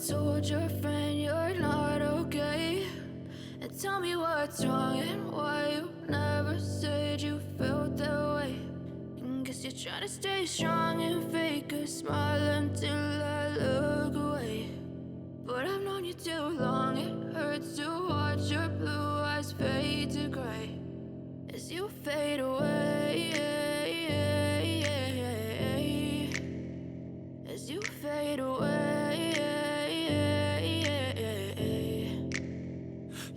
told your friend you're not okay? And tell me what's wrong and why you never said you felt that way. And guess you're trying to stay strong and fake a smile until I look away. But I've known you too long, it hurts to watch your blue eyes fade to gray as you fade away, as you fade away.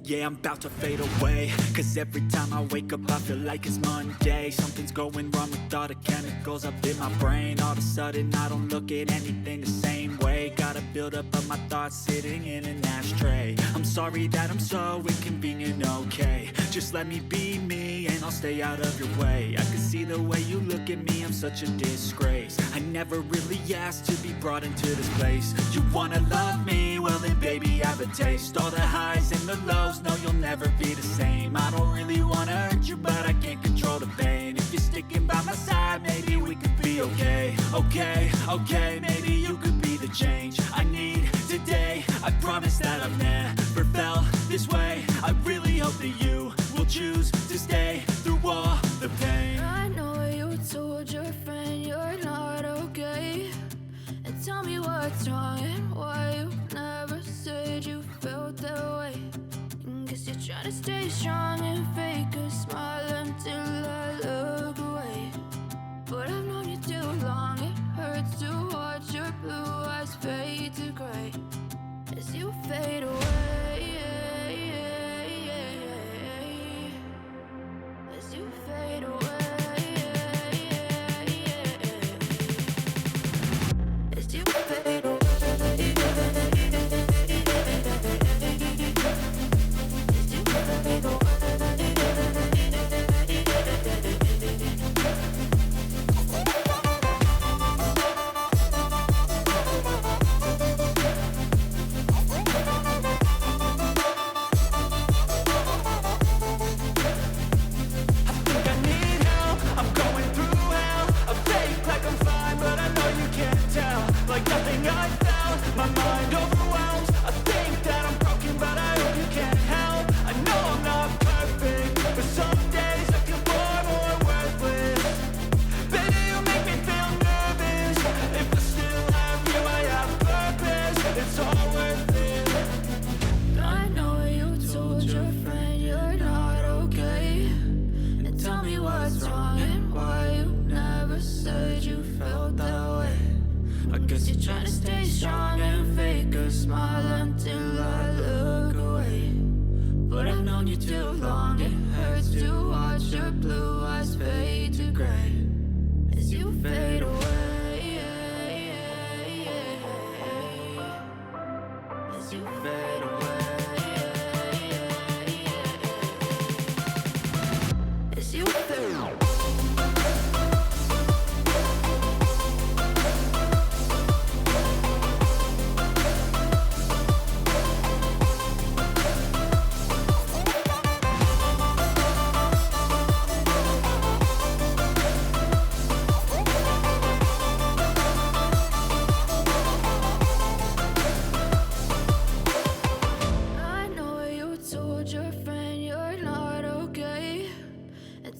Yeah, I'm about to fade away, cause every time I wake up I feel like it's Monday. Something's going wrong with all the chemicals up in my brain. All of a sudden I don't look at anything the same way. Got a buildup of my thoughts sitting in an ashtray. I'm sorry that I'm so inconvenient, okay? Just let me be me and I'll stay out of your way. I can see the way you look at me, I'm such a disgrace. I never really asked to be brought into this place. You wanna love me? Well then baby I have a taste. All the highs and the lows, no you'll never be the same. I don't really wanna hurt you but I can't control the pain. If you're sticking by my side maybe we could be okay. Okay, maybe you could be the change I need today. I promise that I've never felt this way. I really hope that you will choose to stay through all the pain. I know you told your friend you're not okay. And tell me what's wrong and why you never said you felt that way. And guess you're trying to stay strong and fake a smile until I look away. But I've known you too long, it hurts to watch your blue eyes fade to gray as you fade away, as you fade away, as you fade away. Like nothing I felt, my mind overwhelms. I think that I'm broken, but I hope you can't help. I know I'm not perfect, but some days I feel far more worthless. Baby, you make me feel nervous. If I still have you, I have purpose. It's all worth it. I know you told your friend you're not okay. And tell me what's wrong and why you never said you felt that way. I guess you're trying to stay strong and fake a smile until I look away. But I've known you too long, it hurts to watch your blue eyes fade to gray as you fade away, as you fade away, as you fade away.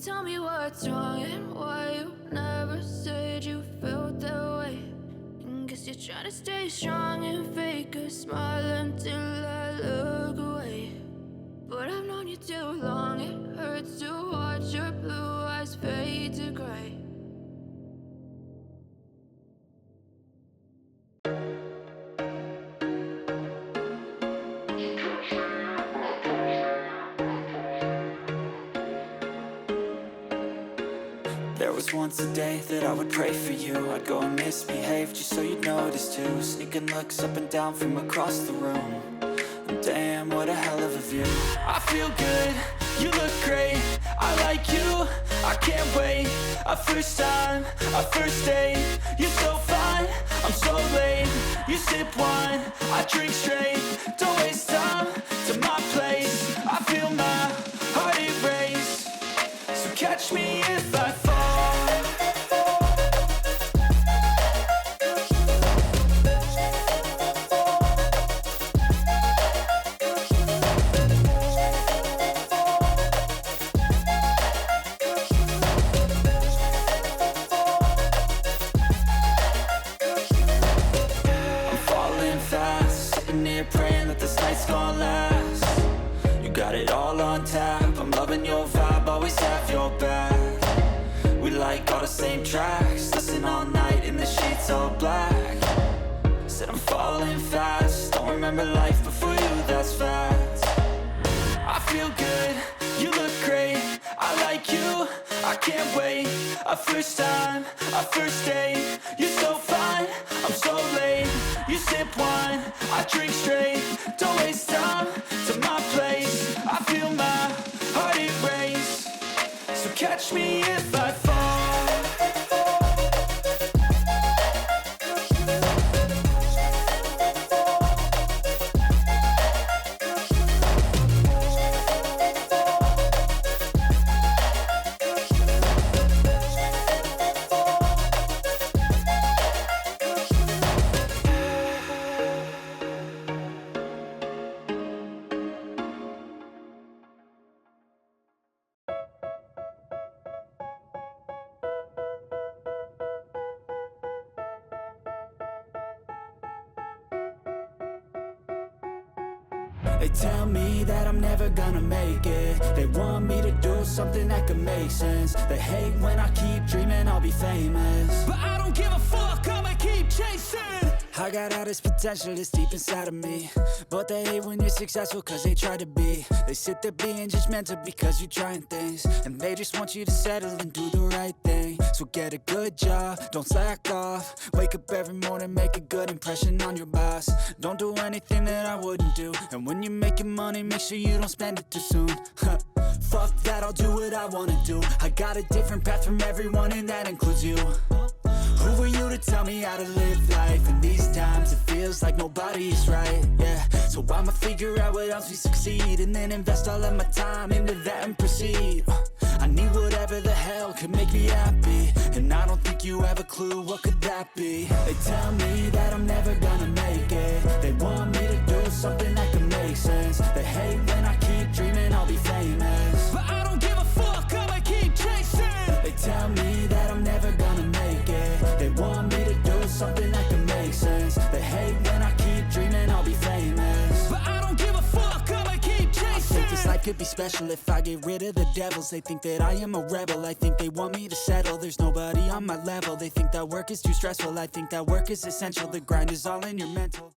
Tell me what's wrong and why you never said you felt that way. And guess you're trying to stay strong and fake a smile until I look away. But I've known you too long, it hurts to watch your blue eyes fade to gray. There was once a day that I would pray for you. I'd go and misbehave just so you'd notice too. Sneaking looks up and down from across the room. And damn, what a hell of a view. I feel good, you look great, I like you, I can't wait. A first time, a first date, you're so fine, I'm so late. You sip wine, I drink straight. Don't waste time to my place. I feel my heart erase. So catch me if I fall. sitting here praying that this night's gonna last. You got it all on tap, I'm loving your vibe, always have your back. We like all the same tracks, listen all night in the sheets all black. Said I'm falling fast, don't remember life before you, that's fact. I feel good, you look great, I like you, I can't wait. A first time, a first date, you're so fine, I'm so late. You sip wine, I drink straight, don't waste time to my place. I feel my heart erase, so catch me if I fall. They tell me that I'm never gonna make it. They want me to do something that could make sense. They hate when I keep dreaming I'll be famous, but I don't give a fuck, I'ma keep chasing. I got all this potential that's deep inside of me, but they hate when you're successful cause they try to be. They sit there being judgmental because you're trying things, and they just want you to settle and do the right thing. So get a good job, don't slack off. Wake up every morning, make a good impression on your boss. Don't do anything that I wouldn't do, and when you're making money, make sure you don't spend it too soon. Fuck that, I'll do what I wanna do. I got a different path from everyone and that includes you. Who are you to tell me how to live life? In these times it feels like nobody's right, yeah. So I'ma figure out what else we succeed, and then invest all of my time into that and proceed. I need whatever the hell could make me happy, and I don't think you have a clue what could that be. They tell me that I'm never gonna make it. They want me to do something that can make sense. They hate when I keep dreaming I'll be famous, but I don't give a fuck, I'ma keep chasing. They tell me that I'm never gonna make it. They want me to do something that can make sense. They hate when I keep dreaming I'll be famous, but I don't give a fuck, I'ma keep chasing. I think this life could be special if I get rid of the devils. They think that I am a rebel, I think they want me to settle. There's nobody on my level. They think that work is too stressful, I think that work is essential. The grind is all in your mental.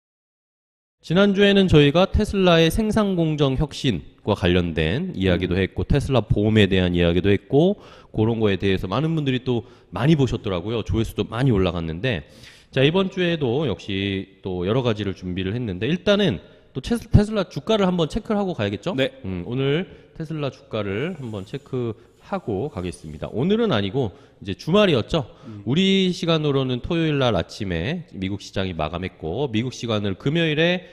지난주에는 저희가 테슬라의 생산 공정 혁신과 관련된 이야기도 했고, 테슬라 보험에 대한 이야기도 했고, 그런 거에 대해서 많은 분들이 또 많이 보셨더라고요. 조회수도 많이 올라갔는데, 자, 이번 주에도 역시 또 여러 가지를 준비를 했는데, 일단은 또 테슬라 주가를 한번 체크를 하고 가야겠죠? 네. 오늘 테슬라 주가를 한번 체크하고 가겠습니다. 오늘은 아니고 이제 주말이었죠. 우리 시간으로는 토요일 날 아침에 미국 시장이 마감했고, 미국 시간을 금요일에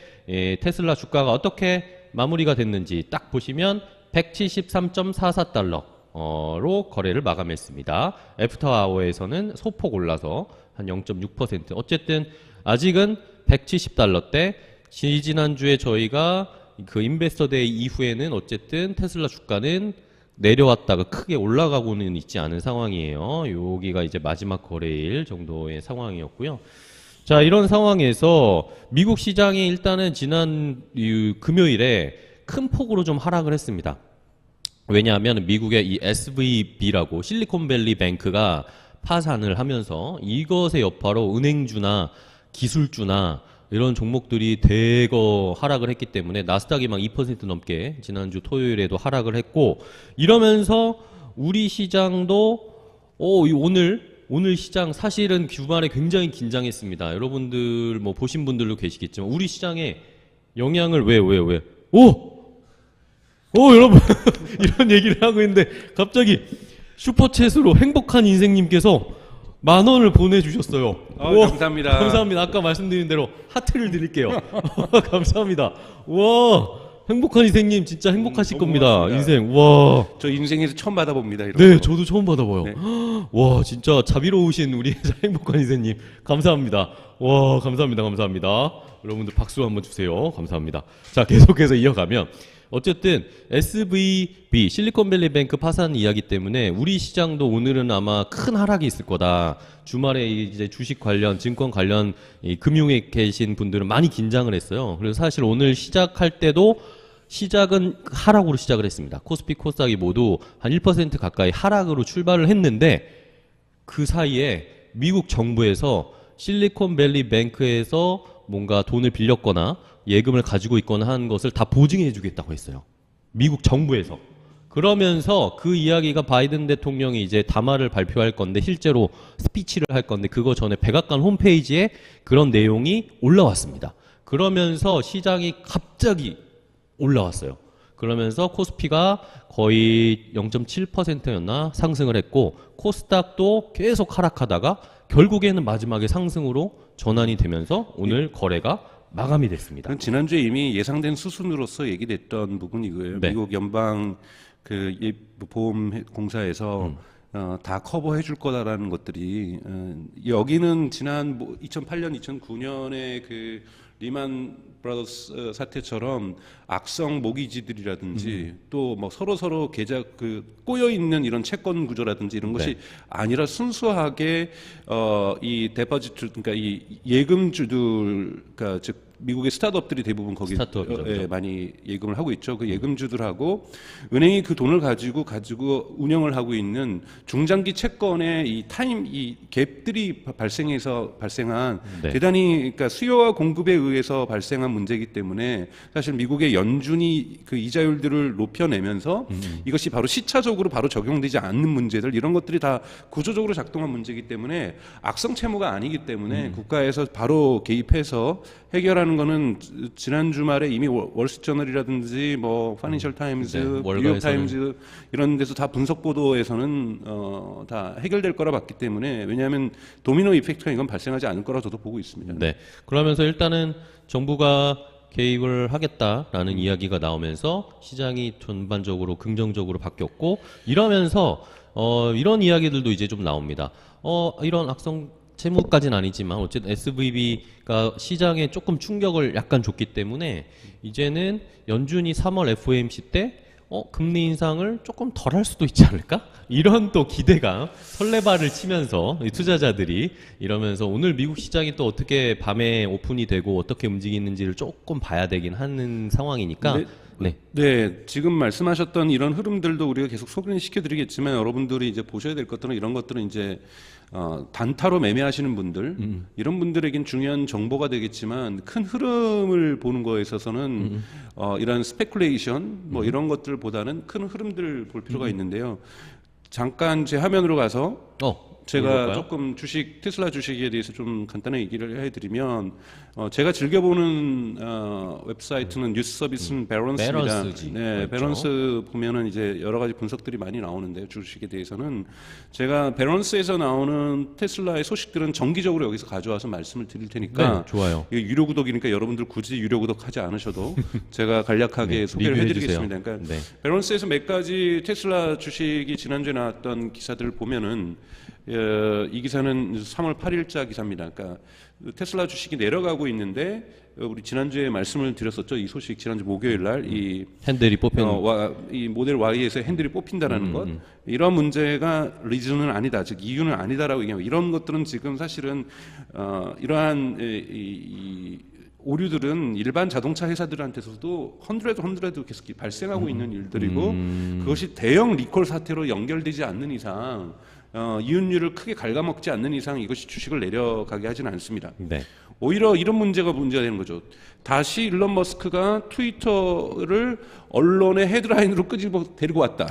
테슬라 주가가 어떻게 마무리가 됐는지 딱 보시면 173.44달러로 거래를 마감했습니다. 애프터 아워에서는 소폭 올라서 한 0.6%. 어쨌든 아직은 170달러대. 지난주에 저희가 그 인베스터 데이 이후에는 어쨌든 테슬라 주가는 내려왔다가 크게 올라가고는 있지 않은 상황이에요. 여기가 이제 마지막 거래일 정도의 상황이었고요. 자, 이런 상황에서 미국 시장이 일단은 지난 금요일에 큰 폭으로 좀 하락을 했습니다. 왜냐하면 미국의 이 SVB라고 실리콘밸리 뱅크가 파산을 하면서 이것의 여파로 은행주나 기술주나 이런 종목들이 대거 하락을 했기 때문에 나스닥이 막 2% 넘게 지난주 토요일에도 하락을 했고, 이러면서 우리 시장도 오늘 시장 사실은 주말에 굉장히 긴장했습니다. 여러분들 뭐 보신 분들도 계시겠지만 우리 시장에 영향을 여러분 이런 얘기를 하고 있는데 갑자기 슈퍼챗으로 행복한 인생님께서 10,000원을 보내주셨어요. 우와, 감사합니다. 감사합니다. 아까 말씀드린 대로 하트를 드릴게요. 감사합니다. 와, 행복한 인생님 진짜 행복하실 겁니다. 고맙습니다. 인생. 와. 저 인생에서 처음 받아봅니다. 이런 네, 거. 저도 처음 받아봐요. 네. 와, 진짜 자비로우신 우리 행복한 인생님. 감사합니다. 와, 감사합니다. 여러분들 박수 한번 주세요. 감사합니다. 자, 계속해서 이어가면 어쨌든 SVB 실리콘밸리뱅크 파산 이야기 때문에 우리 시장도 오늘은 아마 큰 하락이 있을 거다. 주말에 이제 주식 관련, 증권 관련 이 금융에 계신 분들은 많이 긴장을 했어요. 그래서 사실 오늘 시작할 때도 시작은 하락으로 시작을 했습니다. 코스피, 코스닥이 모두 한 1% 가까이 하락으로 출발을 했는데 그 사이에 미국 정부에서 실리콘밸리뱅크에서 뭔가 돈을 빌렸거나 예금을 가지고 있거나 한 것을 다 보증해 주겠다고 했어요. 미국 정부에서. 그러면서 그 이야기가 바이든 대통령이 이제 담화를 발표할 건데 실제로 스피치를 할 건데 그거 전에 백악관 홈페이지에 그런 내용이 올라왔습니다. 그러면서 시장이 갑자기 올라왔어요. 그러면서 코스피가 거의 0.7%였나 상승을 했고 코스닥도 계속 하락하다가 결국에는 마지막에 상승으로 전환이 되면서 오늘 거래가 마감이 됐습니다. 그건 지난주에 이미 예상된 수순으로서 얘기됐던 부분이고요. 네. 미국 연방 그 보험공사에서 다 커버해 줄 거다라는 것들이 여기는 지난 2008년, 2009년에 그 리만 브라더스 사태처럼 악성 모기지들이라든지 또 뭐 서로 계좌 그 꼬여 있는 이런 채권 구조라든지 이런 것이 네. 아니라 순수하게 이 데포지트 그러니까 이 예금주들 그러니까 즉 미국의 스타트업들이 대부분 거기 스타트업이죠. 많이 예금을 하고 있죠. 그 예금주들하고 은행이 그 돈을 가지고 운영을 하고 있는 중장기 채권의 이 갭들이 발생한 네. 대단히 그러니까 수요와 공급에 의해서 발생한 문제이기 때문에 사실 미국의 연준이 그 이자율들을 높여내면서 이것이 바로 시차적으로 바로 적용되지 않는 문제들 이런 것들이 다 구조적으로 작동한 문제이기 때문에 악성 채무가 아니기 때문에 국가에서 바로 개입해서 해결하는 거는 지난 주말에 이미 월스트리트저널이라든지 뭐 파이낸셜 타임즈, 네, 뉴욕 타임즈 이런 데서 다 분석 보도에서는 다 해결될 거라 봤기 때문에 왜냐하면 도미노 이펙트가 이건 발생하지 않을 거라 저도 보고 있습니다. 네. 그러면서 일단은 정부가 개입을 하겠다라는 이야기가 나오면서 시장이 전반적으로 긍정적으로 바뀌었고 이러면서 이런 이야기들도 이제 좀 나옵니다. 이런 악성 채무까지는 아니지만 어쨌든 SVB가 시장에 조금 충격을 약간 줬기 때문에 이제는 연준이 3월 FOMC 때 금리 인상을 조금 덜 할 수도 있지 않을까? 이런 또 기대감, 설레발을 치면서 이 투자자들이 이러면서 오늘 미국 시장이 또 어떻게 밤에 오픈이 되고 어떻게 움직이는지를 조금 봐야 되긴 하는 상황이니까 네, 지금 말씀하셨던 이런 흐름들도 우리가 계속 소개를 시켜드리겠지만 여러분들이 이제 보셔야 될 것들은 이런 것들은 이제 단타로 매매하시는 분들 이런 분들에겐 중요한 정보가 되겠지만 큰 흐름을 보는 거에 있어서는 이런 스페큘레이션 뭐 이런 것들보다는 큰 흐름들 볼 필요가 있는데요. 잠깐 제 화면으로 가서 제가 볼까요? 조금 테슬라 주식에 대해서 좀 간단한 얘기를 해드리면 제가 즐겨보는 웹사이트는 뉴스 서비스는 베런스입니다. 베런스지. 네, 그렇죠. 베런스 보면은 이제 여러 가지 분석들이 많이 나오는데요. 주식에 대해서는 제가 베런스에서 나오는 테슬라의 소식들은 정기적으로 여기서 가져와서 말씀을 드릴 테니까 네, 좋아요. 이게 유료 구독이니까 여러분들 굳이 유료 구독하지 않으셔도 제가 간략하게 네, 소개를 리뷰해 해드리겠습니다. 주세요. 그러니까 네. 베런스에서 몇 가지 테슬라 주식이 지난주에 나왔던 기사들을 보면은 이 기사는 3월 8일자 기사입니다. 그러니까 테슬라 주식이 내려가고 있는데 우리 지난주에 말씀을 드렸었죠. 이 소식 지난주 목요일 날 이 핸들이 뽑힌 이 모델 Y에서 핸들이 뽑힌다라는 것 이런 문제가 리즌은 아니다, 즉 이유는 아니다라고 얘기하고 이런 것들은 지금 사실은 이러한 이 오류들은 일반 자동차 회사들한테서도 헌드레드 계속 발생하고 있는 일들이고 그것이 대형 리콜 사태로 연결되지 않는 이상 이윤율을 크게 갉아먹지 않는 이상 이것이 주식을 내려가게 하지는 않습니다. 네. 오히려 이런 문제가 되는 거죠. 다시 일론 머스크가 트위터를 언론의 헤드라인으로 끄집어 데리고 왔다.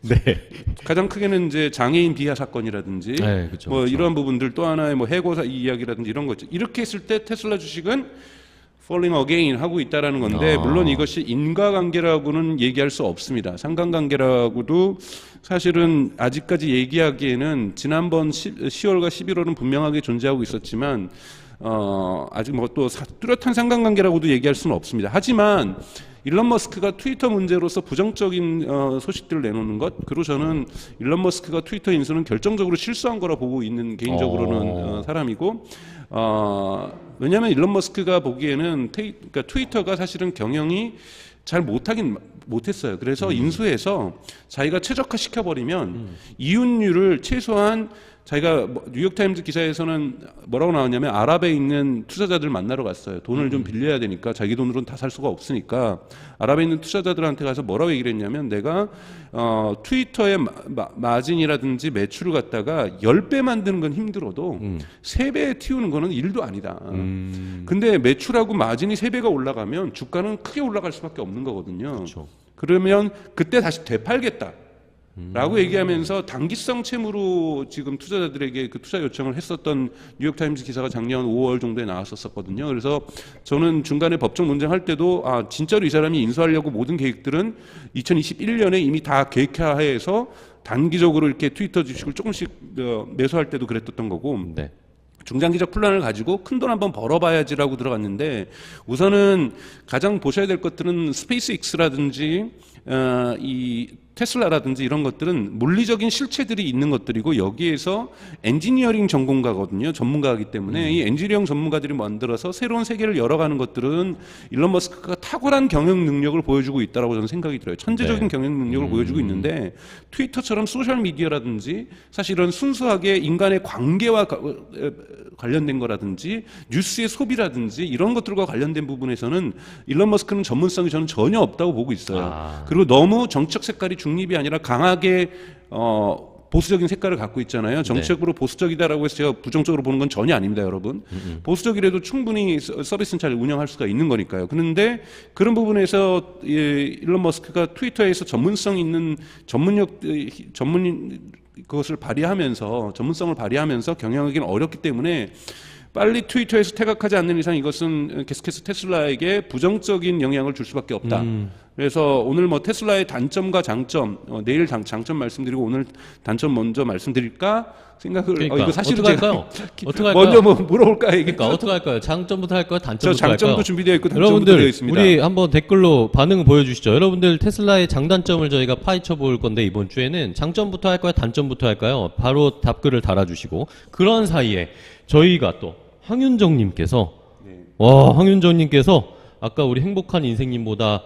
네. 가장 크게는 이제 장애인 비하 사건이라든지 네, 그쵸, 뭐 그쵸. 이런 부분들 또 하나의 뭐 해고 이야기라든지 이런 거죠. 이렇게 했을 때 테슬라 주식은 falling again 하고 있다라는 건데 물론 이것이 인과관계라고는 얘기할 수 없습니다. 상관관계라고도 사실은 아직까지 얘기하기에는 지난번 10월과 11월은 분명하게 존재하고 있었지만 아직 뭐 또 뚜렷한 상관관계라고도 얘기할 수는 없습니다. 하지만 일론 머스크가 트위터 문제로서 부정적인 소식들을 내놓는 것, 그리고 저는 일론 머스크가 트위터 인수는 결정적으로 실수한 거라 보고 있는 개인적으로는 사람이고, 왜냐하면 일론 머스크가 보기에는 그러니까 트위터가 사실은 경영이 잘 못했어요. 그래서 인수해서 자기가 최적화 시켜버리면 이윤율을 최소한, 자기가 뉴욕타임즈 기사에서는 뭐라고 나왔냐면 아랍에 있는 투자자들 만나러 갔어요. 돈을 좀 빌려야 되니까 자기 돈으로는 다 살 수가 없으니까 아랍에 있는 투자자들한테 가서 뭐라고 얘기를 했냐면, 내가 트위터의 마진이라든지 매출을 갖다가 10배 만드는 건 힘들어도 3배 튀우는 거는 일도 아니다. 근데 매출하고 마진이 3배가 올라가면 주가는 크게 올라갈 수밖에 없는 거거든요. 그렇죠. 그러면 그때 다시 되팔겠다 라고 얘기하면서 단기성 채무로 지금 투자자들에게 그 투자 요청을 했었던 뉴욕타임즈 기사가 작년 5월 정도에 나왔었거든요. 그래서 저는 중간에 법정 논쟁할 때도 진짜로 이 사람이 인수하려고 모든 계획들은 2021년에 이미 다 계획화해서 단기적으로 이렇게 트위터 주식을 조금씩 매수할 때도 그랬었던 거고, 네. 중장기적 플랜을 가지고 큰 돈 한번 벌어봐야지라고 들어갔는데, 우선은 가장 보셔야 될 것들은 스페이스X라든지 이 테슬라라든지 이런 것들은 물리적인 실체들이 있는 것들이고, 여기에서 엔지니어링 전문가이기 때문에 이 엔지니어링 전문가들이 만들어서 새로운 세계를 열어가는 것들은 일론 머스크가 탁월한 경영 능력을 보여주고 있다고 저는 생각이 들어요. 천재적인 경영 능력을 보여주고 있는데, 트위터처럼 소셜 미디어라든지 사실은 순수하게 인간의 관계와 관련된 거라든지 뉴스의 소비라든지 이런 것들과 관련된 부분에서는 일론 머스크는 전문성이 저는 전혀 없다고 보고 있어요. 그리고 너무 정책 색깔이 중립이 아니라 강하게 보수적인 색깔을 갖고 있잖아요. 정책으로 보수적이다라고 해서 제가 부정적으로 보는 건 전혀 아닙니다, 여러분. 보수적이라도 충분히 서비스는 잘 운영할 수가 있는 거니까요. 그런데 그런 부분에서 일론 머스크가 트위터에서 전문성 있는 그것을 발휘하면서, 전문성을 발휘하면서 경영하기는 어렵기 때문에 빨리 트위터에서 퇴각하지 않는 이상 이것은 계속해서 테슬라에게 부정적인 영향을 줄 수밖에 없다. 그래서 오늘 뭐 테슬라의 단점과 장점, 내일 장점 말씀드리고 오늘 단점 먼저 말씀드릴까 생각을. 그러니까 이거 사실은 어떻게 할까요? 어떻게 할까요? 먼저 뭐 물어볼까 얘기. 그러니까 어떻게 할까요? 장점부터 할까요? 단점부터 저 장점도 할까요? 준비되어 있고 단점도 되어 여러분들 있습니다. 우리 한번 댓글로 반응 보여주시죠. 여러분들 테슬라의 장단점을 저희가 파헤쳐 볼 건데, 이번 주에는 장점부터 할까요? 단점부터 할까요? 바로 답글을 달아주시고, 그런 사이에 저희가 또 황윤정님께서 황윤정님께서 아까 우리 행복한 인생님보다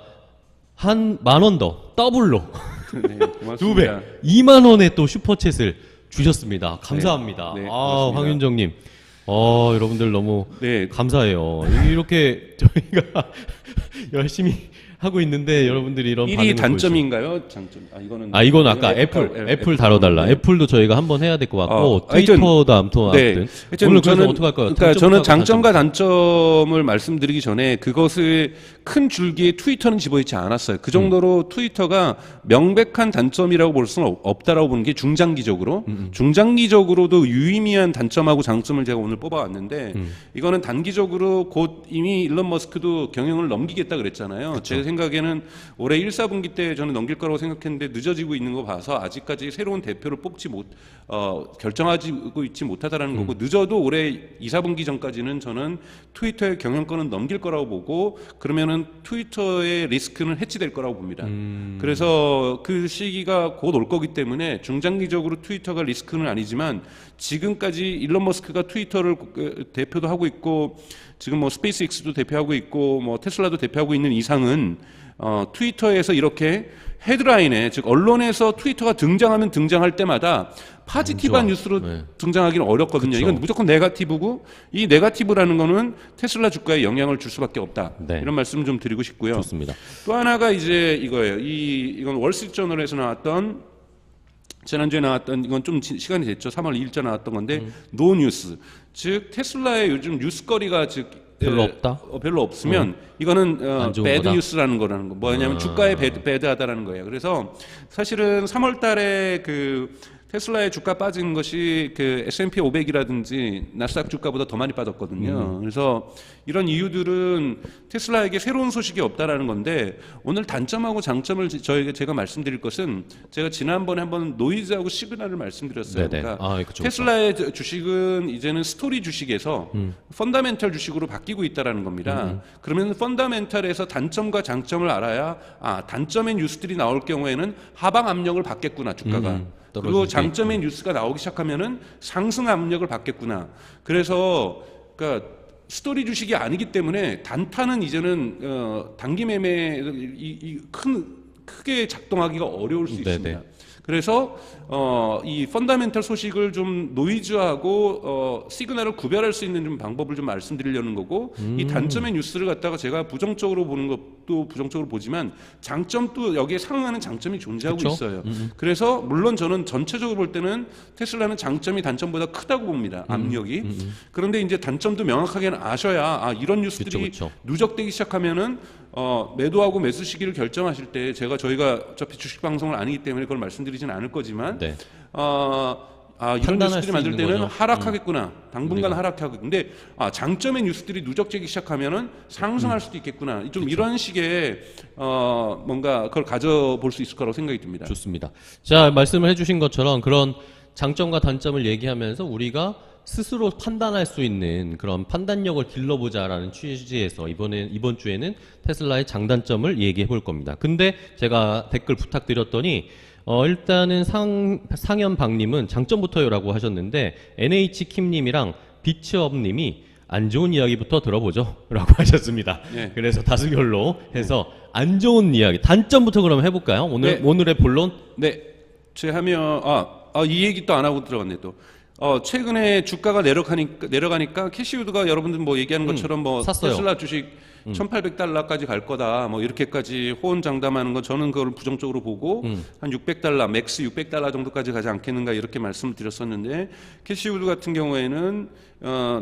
한 10,000원 더 더블로 네, 고맙습니다. 2배 2만 원의 또 슈퍼챗을 주셨습니다. 감사합니다. 네, 고맙습니다. 황윤정님, 여러분들 너무 네. 감사해요. 이렇게 저희가 열심히 하고 있는데 여러분들이 이런 1위 반응을 단점인가요? 장점. 이건 아까 애플 다뤄달라. 네. 애플도 저희가 한번 해야 될 것 같고, 하여튼, 트위터도 아무튼 네. 오늘 그래서 어떻게 할까요? 그러니까 저는 장점과 단점을 말씀드리기 전에 그것을 큰 줄기에 트위터는 집어있지 않았어요. 그 정도로 트위터가 명백한 단점이라고 볼 수는 없다라고 보는 게 중장기적으로. 중장기적으로도 유의미한 단점하고 장점을 제가 오늘 뽑아왔는데, 이거는 단기적으로 곧 이미 일론 머스크도 경영을 넘기겠다 그랬잖아요. 그쵸. 제 생각에는 올해 1, 4분기 때 저는 넘길 거라고 생각했는데 늦어지고 있는 거 봐서 아직까지 새로운 대표를 결정하고 있지 못하다라는 거고, 늦어도 올해 2, 4분기 전까지는 저는 트위터의 경영권은 넘길 거라고 보고, 그러면은 트위터의 리스크는 해치될 거라고 봅니다. 그래서 그 시기가 곧 올 거기 때문에 중장기적으로 트위터가 리스크는 아니지만, 지금까지 일론 머스크가 트위터를 대표도 하고 있고, 지금 뭐 스페이스X도 대표하고 있고, 뭐 테슬라도 대표하고 있는 이상은 트위터에서 이렇게 헤드라인에, 즉 언론에서 트위터가 등장하면 등장할 때마다 파지티브한 뉴스로 등장하기는 어렵거든요. 그쵸. 이건 무조건 네거티브고, 이 네거티브라는 거는 테슬라 주가에 영향을 줄 수밖에 없다. 네. 이런 말씀 좀 드리고 싶고요. 좋습니다. 또 하나가 이제 이거예요. 이건 월스트리트저널에서 나왔던, 지난주에 나왔던, 이건 좀 시간이 됐죠. 3월 2일자 나왔던 건데, 노뉴스. 즉 테슬라의 요즘 뉴스거리가 별로 없다? 별로 없으면 이거는 안 좋은 배드 거다? 뉴스라는 거라는 거. 뭐냐면 주가에 배드하다라는 거예요. 그래서 사실은 3월 달에 그 테슬라의 주가 빠진 것이 그 S&P 500이라든지 나스닥 주가보다 더 많이 빠졌거든요. 그래서 이런 이유들은 테슬라에게 새로운 소식이 없다라는 건데 오늘 단점하고 장점을 제가 말씀드릴 것은 제가 지난번에 한번 노이즈하고 시그널을 말씀드렸어요. 네네. 그러니까 그쵸, 테슬라의 주식은 이제는 스토리 주식에서 펀더멘탈 주식으로 바뀌고 있다라는 겁니다. 그러면 펀더멘탈에서 단점과 장점을 알아야 단점의 뉴스들이 나올 경우에는 하방 압력을 받겠구나 주가가. 그리고 장점의 뉴스가 나오기 시작하면은 상승 압력을 받겠구나. 그래서 그러니까 스토리 주식이 아니기 때문에 단타는 이제는 단기 매매 크게 작동하기가 어려울 수 있습니다. 그래서 이 펀더멘털 소식을 좀 노이즈하고 시그널을 구별할 수 있는 좀 방법을 좀 말씀드리려는 거고 이 단점의 뉴스를 갖다가 제가 부정적으로 보는 것도 부정적으로 보지만 장점도 여기에 상응하는 장점이 존재하고 그쵸? 있어요. 그래서 물론 저는 전체적으로 볼 때는 테슬라는 장점이 단점보다 크다고 봅니다. 압력이. 그런데 이제 단점도 명확하게 아셔야 이런 뉴스들이 그쵸. 누적되기 시작하면은 매도하고 매수 시기를 결정하실 때 저희가 어차피 주식 방송을 아니기 때문에 그걸 말씀드리진 않을 거지만 네. 이런 뉴스들이 만들 때는 거죠. 하락하겠구나. 당분간 하락하겠구나. 근데 장점의 뉴스들이 누적되기 시작하면은 상승할 수도 있겠구나. 좀 그쵸. 이런 식의 뭔가 그걸 가져볼 수 있을 거라고 생각이 듭니다. 좋습니다. 자, 말씀을 해주신 것처럼 그런 장점과 단점을 얘기하면서 우리가 스스로 판단할 수 있는 그런 판단력을 길러보자라는 취지에서 이번 주에는 테슬라의 장단점을 얘기해 볼 겁니다. 근데 제가 댓글 부탁드렸더니 일단은 상현박님은 장점부터요라고 하셨는데 NH킴님이랑 비치업님이 안 좋은 이야기부터 들어보죠 라고 하셨습니다. 네. 그래서 다수결로 해서 안 좋은 이야기 단점부터 그럼 해볼까요? 오늘의 본론? 네, 제가 하면 이 얘기 또 안 하고 들어갔네 또. 최근에 주가가 내려가니까 캐시우드가 여러분들 뭐 얘기하는 것처럼 뭐 샀어요. 테슬라 주식 1,800달러까지 갈 거다 뭐 이렇게까지 호언장담하는 건 저는 그걸 부정적으로 보고 한 600달러 맥스 600달러 정도까지 가지 않겠는가 이렇게 말씀을 드렸었는데 캐시우드 같은 경우에는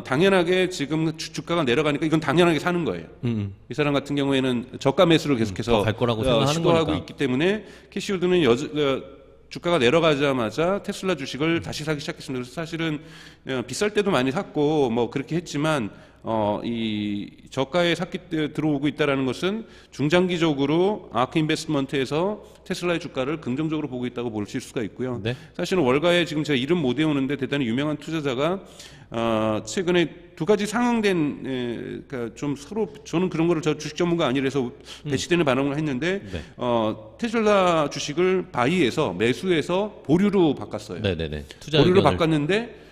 당연하게 지금 주가가 내려가니까 이건 당연하게 사는 거예요. 이 사람 같은 경우에는 저가 매수를 계속해서 갈 거라고 생각하는 시도하고 거니까. 있기 때문에 캐시우드는 주가가 내려가자마자 테슬라 주식을 다시 사기 시작했습니다. 그래서 사실은 비쌀 때도 많이 샀고 뭐 그렇게 했지만 이 저가에 들어오고 있다는 것은 중장기적으로 아크 인베스트먼트에서 테슬라의 주가를 긍정적으로 보고 있다고 볼 수가 있고요. 네. 사실은 월가에 지금 제가 이름 못 외우는데 대단히 유명한 투자자가 최근에 두 가지 상응된 그러니까 좀 서로 저는 그런 거를 저 주식 전문가 아니라서 배치되는 반응을 했는데 테슬라 주식을 바이에서 매수해서 보류로 바꿨어요. 네네네. 보류로 바꿨는데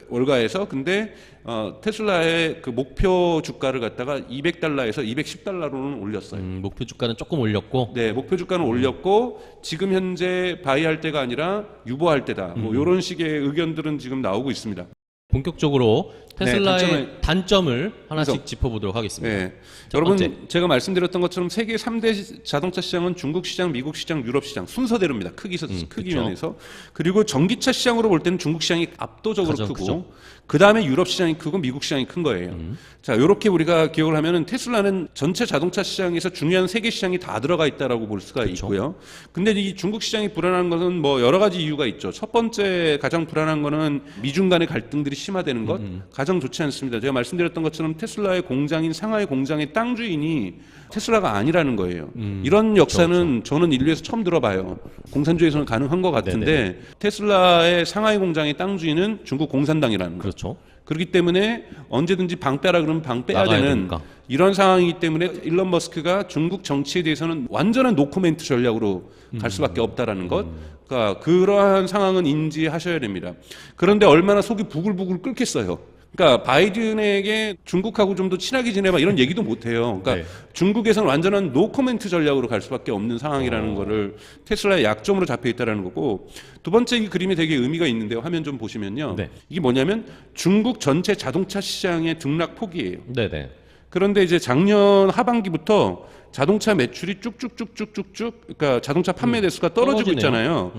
월가에서 근데 테슬라의 그 목표 주가를 갖다가 200달러에서 210달러로는 올렸어요. 목표 주가는 조금 올렸고. 네, 목표 주가는 올렸고 지금 현재 바이할 때가 아니라 유보할 때다. 뭐 이런 식의 의견들은 지금 나오고 있습니다. 본격적으로 테슬라의 단점을 하나씩 짚어보도록 하겠습니다. 네. 여러분 제가 말씀드렸던 것처럼 세계 3대 자동차 시장은 중국 시장, 미국 시장, 유럽 시장 순서대로입니다. 크기 면에서. 그리고 전기차 시장으로 볼 때는 중국 시장이 압도적으로 크고 크죠. 그 다음에 유럽 시장이 크고 미국 시장이 큰 거예요. 자, 이렇게 우리가 기억을 하면은 테슬라는 전체 자동차 시장에서 중요한 세계 시장이 다 들어가 있다라고 볼 수가 있고요. 근데 이 중국 시장이 불안한 것은 뭐 여러 가지 이유가 있죠. 첫 번째 가장 불안한 거는 미중 간의 갈등들이 심화되는 것 가장 좋지 않습니다. 제가 말씀드렸던 것처럼 테슬라의 공장인 상하이 공장의 땅 주인이 테슬라가 아니라는 거예요. 이런 역사는 저는 인류에서 처음 들어봐요. 공산주의에서는 가능한 것 같은데 네네. 테슬라의 상하이 공장의 땅 주인은 중국 공산당이라는 거예요. 그렇죠. 그렇기 때문에 언제든지 방 빼라 그러면 방 빼야 되는 되니까. 이런 상황이기 때문에 일론 머스크가 중국 정치에 대해서는 완전한 노코멘트 전략으로 갈 수밖에 없다라는 것. 그러니까 그러한 상황은 인지하셔야 됩니다. 그런데 얼마나 속이 부글부글 끓겠어요. 그러니까 바이든에게 중국하고 좀 더 친하게 지내봐 이런 얘기도 못해요. 그러니까 중국에서는 완전한 노코멘트 전략으로 갈 수밖에 없는 상황이라는 거를 테슬라의 약점으로 잡혀 있다는 거고 두 번째 이 그림이 되게 의미가 있는데요. 화면 좀 보시면요. 이게 뭐냐면 중국 전체 자동차 시장의 등락 폭이에요. 그런데 이제 작년 하반기부터 자동차 매출이 쭉쭉쭉쭉쭉쭉 그러니까 자동차 판매 대수가 떨어지고 있잖아요.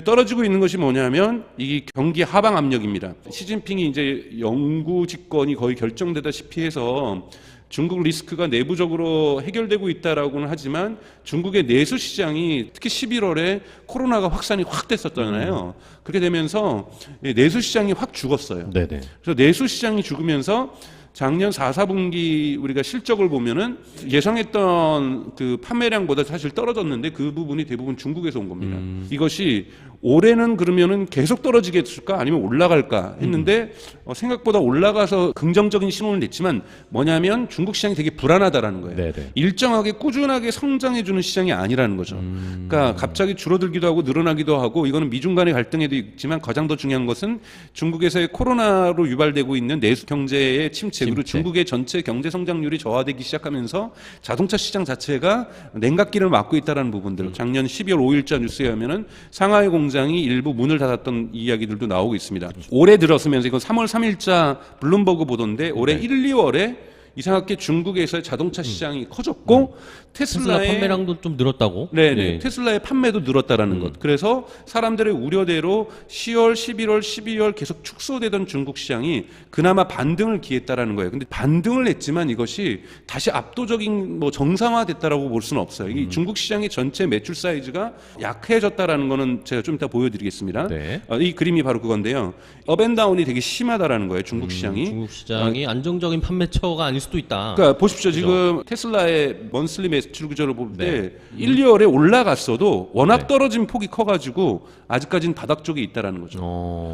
떨어지고 있는 것이 뭐냐면 이 경기 하방 압력입니다. 시진핑이 이제 영구 집권이 거의 결정되다시피 해서 중국 리스크가 내부적으로 해결되고 있다라고는 하지만 중국의 내수 시장이 특히 11월에 코로나가 확산이 확 됐었잖아요. 그렇게 되면서 내수 시장이 확 죽었어요. 그래서 내수 시장이 죽으면서 작년 4, 4분기 우리가 실적을 보면은 예상했던 그 판매량보다 사실 떨어졌는데 그 부분이 대부분 중국에서 온 겁니다. 이것이 올해는 그러면은 계속 떨어지겠을까 아니면 올라갈까 했는데 생각보다 올라가서 긍정적인 신호를 냈지만 뭐냐면 중국 시장이 되게 불안하다라는 거예요. 네네. 일정하게 꾸준하게 성장해주는 시장이 아니라는 거죠. 그러니까 갑자기 줄어들기도 하고 늘어나기도 하고 이거는 미중 간의 갈등에도 있지만 가장 더 중요한 것은 중국에서의 코로나로 유발되고 있는 내수 경제의 침체 그리고 중국의 전체 경제 성장률이 저하되기 시작하면서 자동차 시장 자체가 냉각기를 맞고 있다는 부분들. 작년 12월 5일자 뉴스에 하면은 상하이 공장이 일부 문을 닫았던 이야기들도 나오고 있습니다. 올해 들었으면서 이건 3월 3일자 블룸버그 보도인데 올해 1, 2월에 이상하게 중국에서의 자동차 시장이 커졌고 테슬라 테슬라의 판매량도 좀 늘었다고? 네. 테슬라의 판매도 늘었다라는 것. 그래서 사람들의 우려대로 10월, 11월, 12월 계속 축소되던 중국 시장이 그나마 반등을 기했다라는 거예요. 근데 반등을 했지만 이것이 다시 압도적인 뭐 정상화됐다라고 볼 수는 없어요. 이 중국 시장의 전체 매출 사이즈가 약해졌다라는 거는 제가 좀 이따 보여드리겠습니다. 네. 이 그림이 바로 그건데요. 업앤다운이 되게 심하다라는 거예요. 중국 시장이. 중국 시장이 안정적인 판매처가 아닐 수도 있다. 그러니까 보십시오. 지금 테슬라의 먼슬리 매출 구조를 볼 때 1, 2월에 올라갔어도 워낙 떨어진 폭이 커가지고 아직까지는 바닥 쪽에 있다라는 거죠.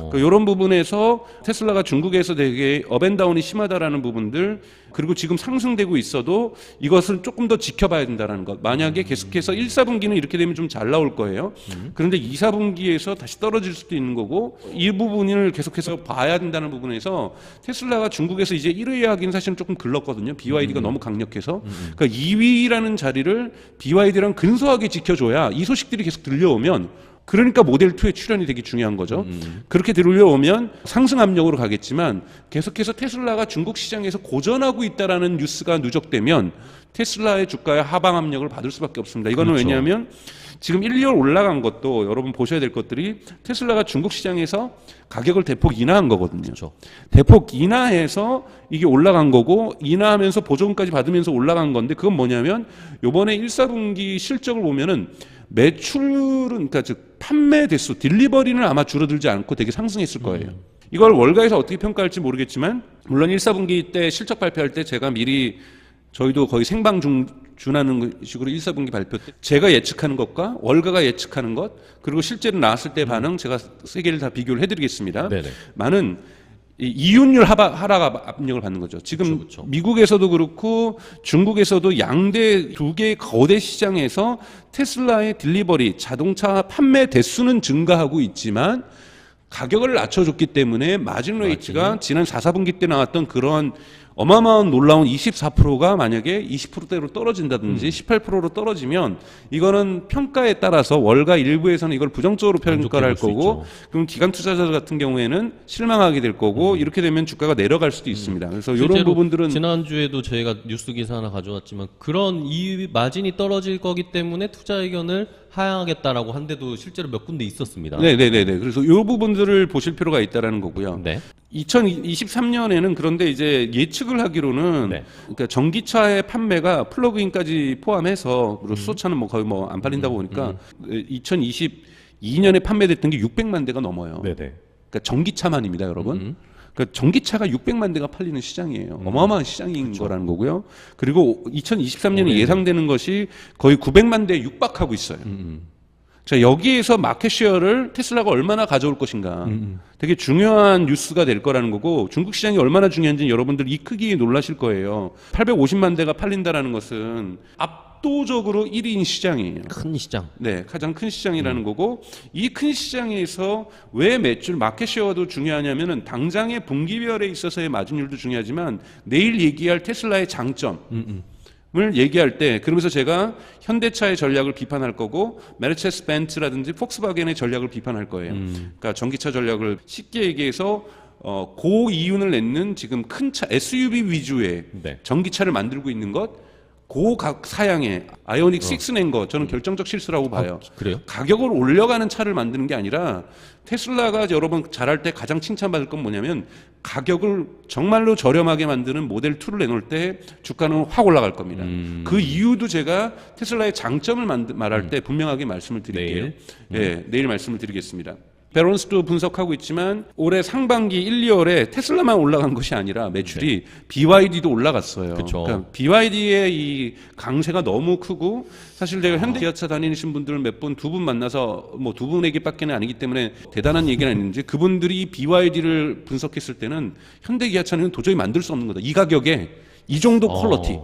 그러니까 이런 부분에서 테슬라가 중국에서 되게 업앤다운이 심하다라는 부분들 그리고 지금 상승되고 있어도 이것을 조금 더 지켜봐야 된다는 것. 만약에 계속해서 1, 4분기는 이렇게 되면 좀 잘 나올 거예요. 그런데 2, 4분기에서 다시 떨어질 수도 있는 거고 이 부분을 계속해서 봐야 된다는 부분에서 테슬라가 중국에서 이제 1위 하기는 사실은 조금 글렀거든요. BYD가 너무 강력해서. 그러니까 2위라는 자리를 BYD랑 근소하게 지켜줘야 이 소식들이 계속 들려오면 그러니까 모델2의 출현이 되게 중요한 거죠. 그렇게 들려오면 상승 압력으로 가겠지만 계속해서 테슬라가 중국 시장에서 고전하고 있다라는 뉴스가 누적되면 테슬라의 주가의 하방 압력을 받을 수밖에 없습니다. 이거는 그렇죠. 왜냐하면 지금 1, 2월 올라간 것도 여러분 보셔야 될 것들이 테슬라가 중국 시장에서 가격을 대폭 인하한 거거든요. 그렇죠. 대폭 인하해서 이게 올라간 거고 인하하면서 보조금까지 받으면서 올라간 건데 그건 뭐냐면 요번에 1, 4분기 실적을 보면은 매출은 그러니까 즉 판매 대수 딜리버리는 아마 줄어들지 않고 되게 상승했을 거예요. 이걸 월가에서 어떻게 평가할지 모르겠지만 물론 1, 4분기 때 실적 발표할 때 제가 미리 저희도 거의 생방 준하는 식으로 1, 4분기 발표 때 제가 예측하는 것과 월가가 예측하는 것 그리고 실제로 나왔을 때 반응 제가 세 개를 다 비교를 해드리겠습니다. 네네. 많은 이윤율 하락 압력을 받는 거죠. 지금 그렇죠. 미국에서도 그렇고 중국에서도 양대 두 개의 거대 시장에서 테슬라의 딜리버리 자동차 판매 대수는 증가하고 있지만 가격을 낮춰줬기 때문에 마진 레이트가 지난 4, 4분기 때 나왔던 그런 어마어마한 놀라운 24%가 만약에 20%대로 떨어진다든지 18%로 떨어지면 이거는 평가에 따라서 월가 일부에서는 이걸 부정적으로 평가를 할 거고 그럼 기관 투자자 같은 경우에는 실망하게 될 거고 이렇게 되면 주가가 내려갈 수도 있습니다. 그래서 이런 부분들은 지난주에도 저희가 뉴스 기사 하나 가져왔지만 그런 이 마진이 떨어질 거기 때문에 투자 의견을 하향하겠다라고 한 데도 실제로 몇 군데 있었습니다. 네네네. 그래서 이 부분들을 보실 필요가 있다라는 거고요. 네. 2023년에는 그런데 이제 예측을 하기로는 그러니까 전기차의 판매가 플러그인까지 포함해서 그리고 수소차는 뭐 거의 뭐 안 팔린다고 보니까 2022년에 판매됐던 게 600만 대가 넘어요. 네네. 그러니까 전기차만입니다, 여러분. 그러니까 전기차가 600만 대가 팔리는 시장이에요. 어마어마한 시장인 거라는 거고요. 그리고 2023년에 예상되는 것이 거의 900만 대에 육박하고 있어요. 자, 여기에서 마켓쉐어를 테슬라가 얼마나 가져올 것인가 되게 중요한 뉴스가 될 거라는 거고 중국 시장이 얼마나 중요한지 여러분들 이 크기에 놀라실 거예요. 850만 대가 팔린다라는 것은 압도적으로 1위인 시장이에요. 큰 시장. 네, 가장 큰 시장이라는 거고 이 큰 시장에서 왜 매출 마켓쉐어도 중요하냐면은 당장의 분기별에 있어서의 마진율도 중요하지만 내일 얘기할 테슬라의 장점 을 얘기할 때 그러면서 제가 현대차의 전략을 비판할 거고 메르체스 벤츠라든지 폭스바겐의 전략을 비판할 거예요. 그러니까 전기차 전략을 쉽게 얘기해서 고이윤을 내는 지금 큰 차 SUV 위주의 전기차를 만들고 있는 것 고각 사양의 아이오닉 6 낸 거 저는 결정적 실수라고 봐요. 그래요? 가격을 올려가는 차를 만드는 게 아니라 테슬라가 여러분 잘할 때 가장 칭찬받을 건 뭐냐면 가격을 정말로 저렴하게 만드는 모델 2를 내놓을 때 주가는 확 올라갈 겁니다. 그 이유도 제가 테슬라의 장점을 말할 때 분명하게 말씀을 드릴게요. 내일 말씀을 드리겠습니다. 베런스도 분석하고 있지만 올해 상반기 1, 2월에 테슬라만 올라간 것이 아니라 매출이 BYD도 올라갔어요. 그쵸. 그러니까 BYD의 이 강세가 너무 크고 사실 제가 현대기아차 다니신 분들을 몇 분, 두 분 만나서 뭐 두 분 얘기밖에는 아니기 때문에 대단한 얘기는 아닌지 그분들이 BYD를 분석했을 때는 현대기아차는 도저히 만들 수 없는 거다. 이 가격에 이 정도 퀄리티.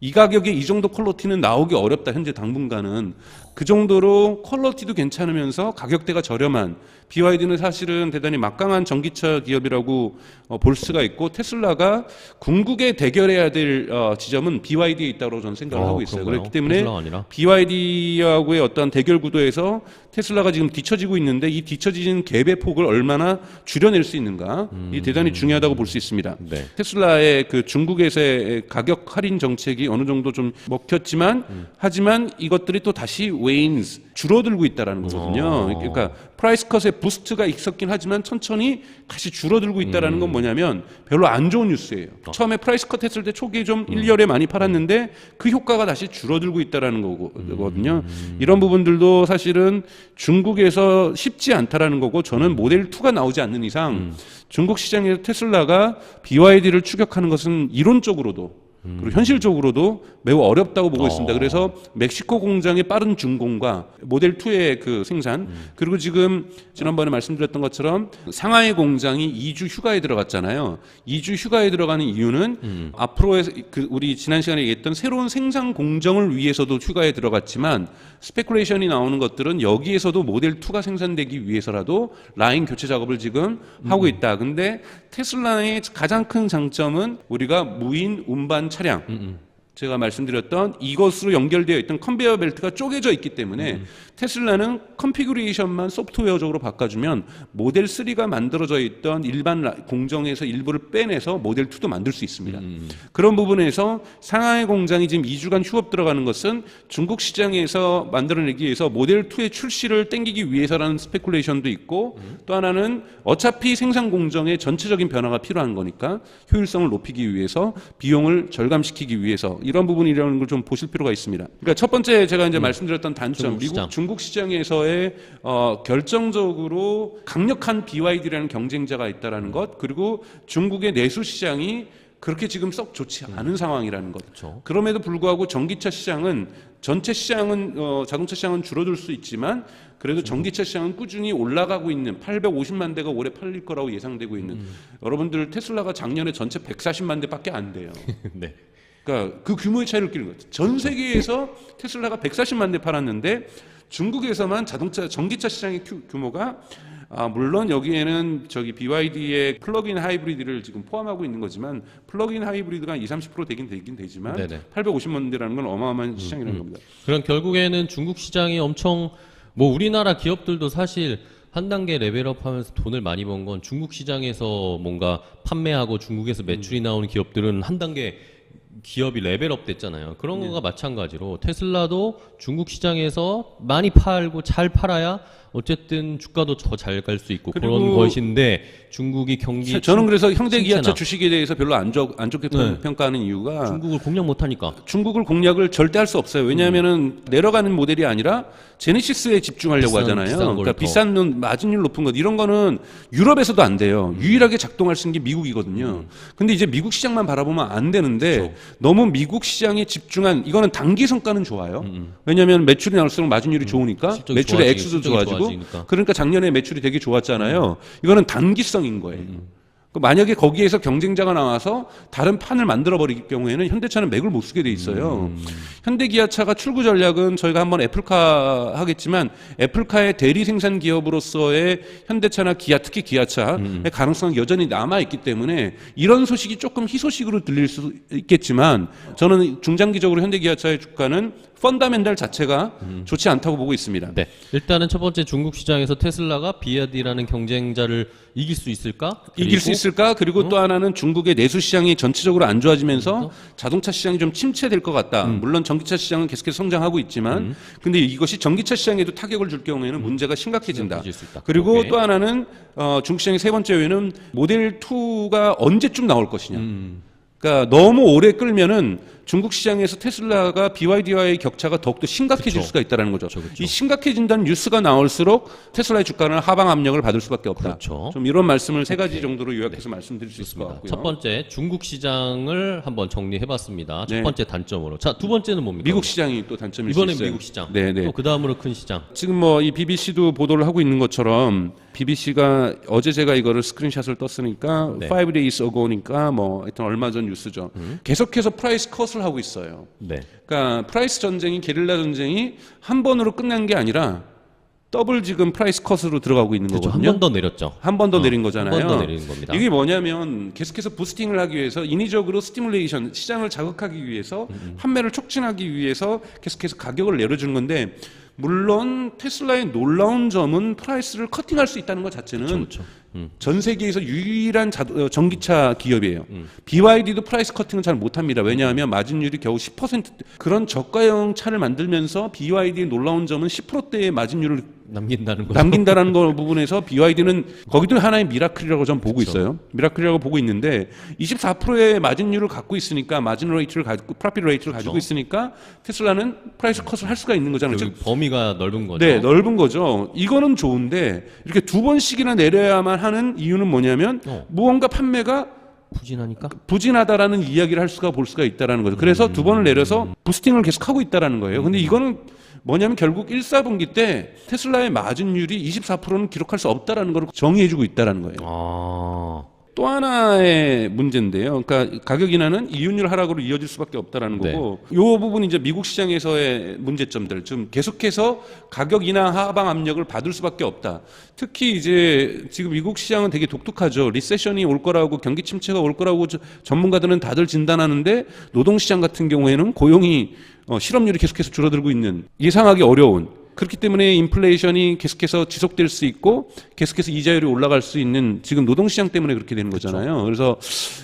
이 가격에 이 정도 퀄리티는 나오기 어렵다. 현재 당분간은 그 정도로 퀄리티도 괜찮으면서 가격대가 저렴한 BYD는 사실은 대단히 막강한 전기차 기업이라고 볼 수가 있고 테슬라가 궁극에 대결해야 될 지점은 BYD에 있다고 저는 생각을 하고 있어요. 그런가요? 그렇기 때문에 아니라? BYD하고의 어떤 대결 구도에서 테슬라가 지금 뒤처지고 있는데 이 뒤처지는 갭의 폭을 얼마나 줄여낼 수 있는가 이 대단히 중요하다고 볼 수 있습니다. 네. 테슬라의 그 중국에서의 가격 할인 정책이 어느 정도 좀 먹혔지만 하지만 이것들이 또 다시 웨인스 줄어들고 있다라는 거거든요. 그러니까 프라이스 컷의 부스트가 있었긴 하지만 천천히 다시 줄어들고 있다라는 건 뭐냐면 별로 안 좋은 뉴스예요. 처음에 프라이스 컷 했을 때 초기에 좀 1, 2월에 많이 팔았는데 그 효과가 다시 줄어들고 있다라는 거거든요. 이런 부분들도 사실은 중국에서 쉽지 않다라는 거고 저는 모델 2가 나오지 않는 이상 중국 시장에서 테슬라가 BYD를 추격하는 것은 이론적으로도 그리고 현실적으로도 매우 어렵다고 보고 있습니다. 그래서 멕시코 공장의 빠른 준공과 모델 2의 그 생산 그리고 지금 지난번에 말씀드렸던 것처럼 상하이 공장이 2주 휴가에 들어갔잖아요. 2주 휴가에 들어가는 이유는 앞으로의 그 우리 지난 시간에 얘기했던 새로운 생산 공정을 위해서도 휴가에 들어갔지만 스페큘레이션이 나오는 것들은 여기에서도 모델 2가 생산되기 위해서라도 라인 교체 작업을 지금 하고 있다. 근데 테슬라의 가장 큰 장점은 우리가 무인 운반 차량 제가 말씀드렸던 이것으로 연결되어 있던 컨베이어 벨트가 쪼개져 있기 때문에 테슬라는 컨피그레이션만 소프트웨어적으로 바꿔주면 모델 3가 만들어져 있던 일반 공정에서 일부를 빼내서 모델 2도 만들 수 있습니다. 그런 부분에서 상하이 공장이 지금 2주간 휴업 들어가는 것은 중국 시장에서 만들어내기 위해서 모델 2의 출시를 땡기기 위해서라는 스페큘레이션도 있고 또 하나는 어차피 생산 공정에 전체적인 변화가 필요한 거니까 효율성을 높이기 위해서 비용을 절감시키기 위해서 이런 부분이라는 걸 좀 보실 필요가 있습니다. 그러니까 첫 번째 제가 이제 말씀드렸던 단점, 중국 시장에서의 결정적으로 강력한 BYD라는 경쟁자가 있다라는 것, 그리고 중국의 내수 시장이 그렇게 지금 썩 좋지 않은 상황이라는 것. 그렇죠. 그럼에도 불구하고 전기차 시장은 전체 시장은 자동차 시장은 줄어들 수 있지만 그래도 전기차 시장은 꾸준히 올라가고 있는 850만 대가 올해 팔릴 거라고 예상되고 있는 여러분들 테슬라가 작년에 전체 140만 대밖에 안 돼요. 네. 그러니까 그 규모의 차이를 끼는 거죠. 전 세계에서 테슬라가 140만 대 팔았는데 중국에서만 전기차 시장의 규모가 물론 여기에는 저기 BYD의 플러그인 하이브리드를 지금 포함하고 있는 거지만 플러그인 하이브리드가 20-30% 되긴 되지만 네네. 850만 대라는 건 어마어마한 시장이라는 겁니다. 그럼 결국에는 중국 시장이 엄청 뭐 우리나라 기업들도 사실 한 단계 레벨업하면서 돈을 많이 번 건 중국 시장에서 뭔가 판매하고 중국에서 매출이 나오는 기업들은 한 단계 기업이 레벨업 됐잖아요. 그런 거가 마찬가지로 테슬라도 중국 시장에서 많이 팔고 잘 팔아야 어쨌든 주가도 더 잘 갈 수 있고 그런 것인데 중국이 경기 저는 그래서 현대기아차 주식에 대해서 별로 안 좋게 평가하는 이유가 중국을 공략 못하니까 중국을 공략을 절대 할 수 없어요. 왜냐하면은 내려가는 모델이 아니라 제네시스에 집중하려고 하잖아요. 그러니까 비싼 돈, 마진율 높은 것 이런 거는 유럽에서도 안 돼요. 유일하게 작동할 수 있는 게 미국이거든요. 근데 이제 미국 시장만 바라보면 안 되는데 그렇죠. 너무 미국 시장에 집중한 이거는 단기 성과는 좋아요. 왜냐하면 매출이 나올수록 마진율이 좋으니까 매출의 액수도 좋아지고 그러니까 작년에 매출이 되게 좋았잖아요. 이거는 단기성인 거예요. 만약에 거기에서 경쟁자가 나와서 다른 판을 만들어 버릴 경우에는 현대차는 맥을 못 쓰게 돼 있어요. 현대기아차가 출구 전략은 저희가 한번 애플카 하겠지만 애플카의 대리 생산 기업으로서의 현대차나 기아 특히 기아차의 가능성은 여전히 남아 있기 때문에 이런 소식이 조금 희소식으로 들릴 수 있겠지만 저는 중장기적으로 현대기아차의 주가는 펀더멘탈 자체가 좋지 않다고 보고 있습니다. 네. 일단은 첫 번째 중국 시장에서 테슬라가 BYD라는 경쟁자를 이길 수 있을까? 이길 수 있을까? 그리고 또 하나는 중국의 내수 시장이 전체적으로 안 좋아지면서 자동차 시장이 좀 침체될 것 같다. 물론 전기차 시장은 계속해서 성장하고 있지만 근데 이것이 전기차 시장에도 타격을 줄 경우에는 문제가 심각해진다. 그리고 또 하나는 중국 시장의 세 번째 요인은 모델 2가 언제쯤 나올 것이냐. 그러니까 너무 오래 끌면은 중국 시장에서 테슬라가 BYD와의 격차가 더욱더 심각해질 그쵸. 수가 있다는 거죠. 그쵸. 이 심각해진다는 뉴스가 나올수록 테슬라의 주가는 하방 압력을 받을 수밖에 없다. 그렇죠. 좀 이런 말씀을 세 가지 정도로 요약해서 말씀드릴 수 있을 것 좋습니다. 같고요. 첫 번째 중국 시장을 한번 정리해봤습니다. 첫 네. 번째 단점으로. 자, 두 번째는 뭡니까? 미국 시장이 또 단점일 수 이번엔 있어요. 미국 시장. 네네. 또 그 다음으로 큰 시장. 지금 뭐 이 BBC도 보도를 하고 있는 것처럼 BBC가 어제 제가 이거를 스크린샷을 떴으니까 네. 5 days ago니까 뭐 하여튼 얼마 전 뉴스죠. 계속해서 프라이스 컷을 하고 있어요. 네. 그러니까 프라이스 전쟁이 게릴라 전쟁이 한 번으로 끝난 게 아니라 더블 지금 프라이스 컷으로 들어가고 있는 그렇죠. 거거든요. 한 번 더 내렸죠. 한 번 더 내린 거잖아요. 한 번 더 내리는 겁니다. 이게 뭐냐면 계속해서 부스팅을 하기 위해서 인위적으로 스티뮬레이션 시장을 자극하기 위해서 판매를 촉진하기 위해서 계속해서 가격을 내려주는 건데 물론 테슬라의 놀라운 점은 프라이스를 커팅할 수 있다는 것 자체는 그렇죠. 전 세계에서 유일한 전기차 기업이에요. BYD도 프라이스 커팅은 잘 못합니다. 왜냐하면 마진율이 겨우 10% 그런 저가형 차를 만들면서 BYD의 놀라운 점은 10%대의 마진율을 남긴다는 거죠. 남긴다라는 거 부분에서 BYD는 거기도 하나의 미라클이라고 전 보고 있어요. 미라클이라고 보고 있는데 24%의 마진율을 갖고 있으니까 마진 레이트를 가지고 프라핏 레이트를 가지고 있으니까 테슬라는 프라이스 컷을 할 수가 있는 거잖아요. 즉 범위가 넓은 거죠. 네, 넓은 거죠. 이거는 좋은데 이렇게 두 번씩이나 내려야만 하는 이유는 뭐냐면 무언가 판매가 부진하니까. 부진하다라는 이야기를 할 수가 볼 수가 있다라는 거죠. 그래서 두 번을 내려서 부스팅을 계속 하고 있다라는 거예요. 근데 이거는 뭐냐면 결국 1, 4분기 때 테슬라의 마진율이 24%는 기록할 수 없다라는 걸 정의해주고 있다라는 거예요. 아. 또 하나의 문제인데요. 그러니까 가격 인하는 이윤율 하락으로 이어질 수밖에 없다라는 거고, 이 부분이 이제 미국 시장에서의 문제점들, 좀 계속해서 가격 인하 하방 압력을 받을 수밖에 없다. 특히 이제 지금 미국 시장은 되게 독특하죠. 리세션이 올 거라고 경기 침체가 올 거라고 전문가들은 다들 진단하는데 노동 시장 같은 경우에는 고용이 실업률이 계속해서 줄어들고 있는 예상하기 어려운. 그렇기 때문에 인플레이션이 계속해서 지속될 수 있고 계속해서 이자율이 올라갈 수 있는 지금 노동시장 때문에 그렇게 되는 거잖아요. 그래서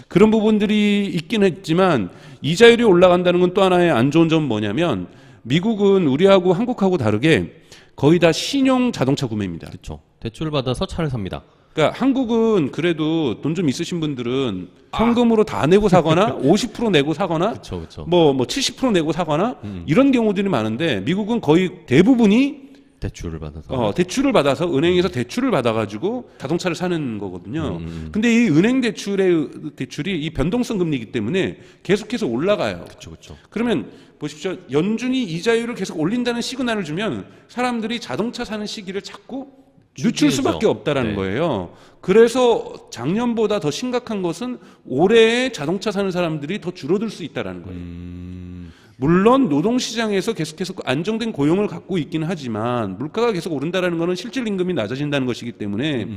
그런 부분들이 있긴 했지만 이자율이 올라간다는 건 또 하나의 안 좋은 점은 뭐냐면 미국은 우리하고 한국하고 다르게 거의 다 신용 자동차 구매입니다. 그렇죠. 대출을 받아서 차를 삽니다. 그러니까 한국은 그래도 돈 좀 있으신 분들은 현금으로 다 내고 사거나 50% 내고 사거나 그렇죠. 뭐 70% 내고 사거나 이런 경우들이 많은데 미국은 거의 대부분이 대출을 받아서. 대출을 받아서 은행에서 대출을 받아가지고 자동차를 사는 거거든요. 근데 이 은행 대출이 이 변동성 금리이기 때문에 계속해서 올라가요. 그렇죠. 그러면 보십시오. 연준이 이자율을 계속 올린다는 시그널을 주면 사람들이 자동차 사는 시기를 자꾸 늦출 수밖에 없다라는 네. 거예요. 그래서 작년보다 더 심각한 것은 올해 자동차 사는 사람들이 더 줄어들 수 있다라는 거예요. 물론 노동시장에서 계속해서 안정된 고용을 갖고 있기는 하지만 물가가 계속 오른다라는 것은 실질 임금이 낮아진다는 것이기 때문에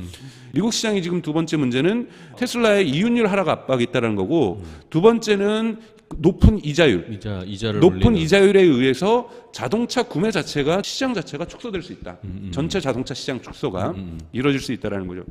미국 시장이 지금 두 번째 문제는 테슬라의 이윤율 하락 압박이 있다는 거고 두 번째는 높은 이자율. 이자를 높은 올리는. 이자율에 의해서 자동차 구매 자체가 시장 자체가 축소될 수 있다. 전체 자동차 시장 축소가 이루어질 수 있다라는 거죠.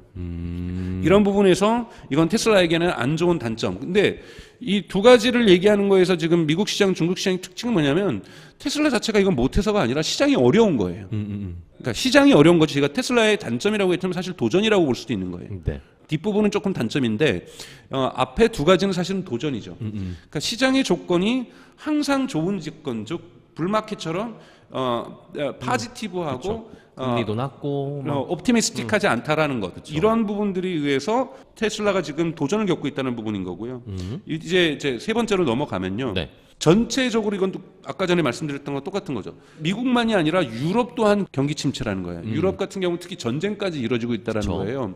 이런 부분에서 이건 테슬라에게는 안 좋은 단점. 근데 이 두 가지를 얘기하는 거에서 지금 미국 시장, 중국 시장의 특징은 뭐냐면 테슬라 자체가 이건 못해서가 아니라 시장이 어려운 거예요. 그러니까 시장이 어려운 거지. 제가 테슬라의 단점이라고 했지만 사실 도전이라고 볼 수도 있는 거예요. 네. 뒷부분은 조금 단점인데 앞에 두 가지는 사실은 도전이죠. 그러니까 시장의 조건이 항상 좋은 조건, 즉 불마켓처럼 파지티브하고 금리도 낮고 옵티미스틱하지 않다라는 것. 이런 부분들이 의해서 테슬라가 지금 도전을 겪고 있다는 부분인 거고요. 이제 세 번째로 넘어가면요. 네. 전체적으로 이건 또 아까 전에 말씀드렸던 거 똑같은 거죠. 미국만이 아니라 유럽 또한 경기 침체라는 거예요. 유럽 같은 경우 특히 전쟁까지 이루어지고 있다는 거예요.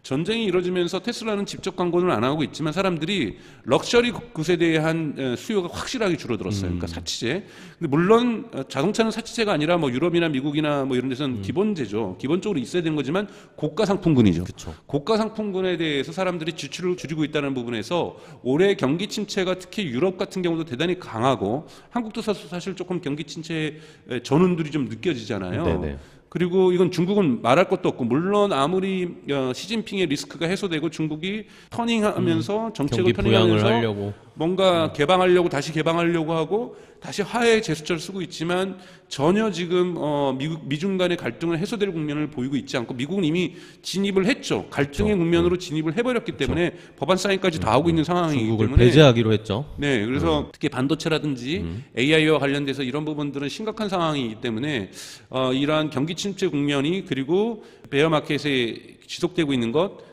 전쟁이 이루어지면서 테슬라는 직접 광고는 안 하고 있지만 사람들이 럭셔리 굿에 대한 수요가 확실하게 줄어들었어요. 그러니까 사치제. 근데 물론 자동차는 사치제가 아니라 뭐 유럽이나 미국이나 뭐 이런 데서는 기본제죠. 기본적으로 있어야 되는 거지만 고가 상품군이죠. 그쵸. 고가 상품군에 대해서 사람들이 지출을 줄이고 있다는 부분에서 올해 경기 침체가 특히 유럽 같은 경우도 대단히 강하고 한국도 사실 조금 경기 침체의 전운들이 좀 느껴지잖아요. 네네. 그리고 이건 중국은 말할 것도 없고 물론 아무리 시진핑의 리스크가 해소되고 중국이 터닝하면서 정책을 경기 부양을 터닝하면서 하려고. 뭔가 개방하려고 다시 개방하려고 하고 다시 화해의 제스처를 쓰고 있지만 전혀 지금 미중 간의 갈등을 해소될 국면을 보이고 있지 않고 미국은 이미 진입을 했죠. 갈등의 국면으로 진입을 해버렸기 때문에 법안 사인까지 다 하고 있는 상황이기 중국을 때문에 배제하기로 했죠. 네, 그래서 특히 반도체라든지 AI와 관련돼서 이런 부분들은 심각한 상황이기 때문에 이러한 경기 침체 국면이 그리고 베어 마켓에 지속되고 있는 것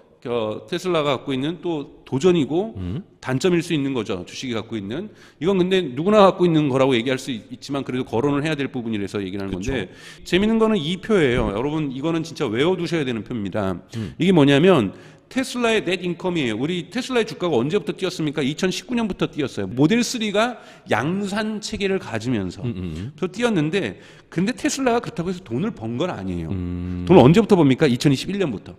테슬라가 갖고 있는 또 도전이고 단점일 수 있는 거죠. 주식이 갖고 있는. 이건 근데 누구나 갖고 있는 거라고 얘기할 수 있지만 그래도 거론을 해야 될 부분이라서 얘기를 하는 건데 재밌는 거는 이 표예요. 여러분 이거는 진짜 외워두셔야 되는 표입니다. 이게 뭐냐면 테슬라의 넷 인컴이에요. 우리 테슬라의 주가가 언제부터 뛰었습니까? 2019년부터 뛰었어요. 모델 3가 양산 체계를 가지면서 또 뛰었는데 근데 테슬라가 그렇다고 해서 돈을 번 건 아니에요. 돈을 언제부터 봅니까? 2021년부터.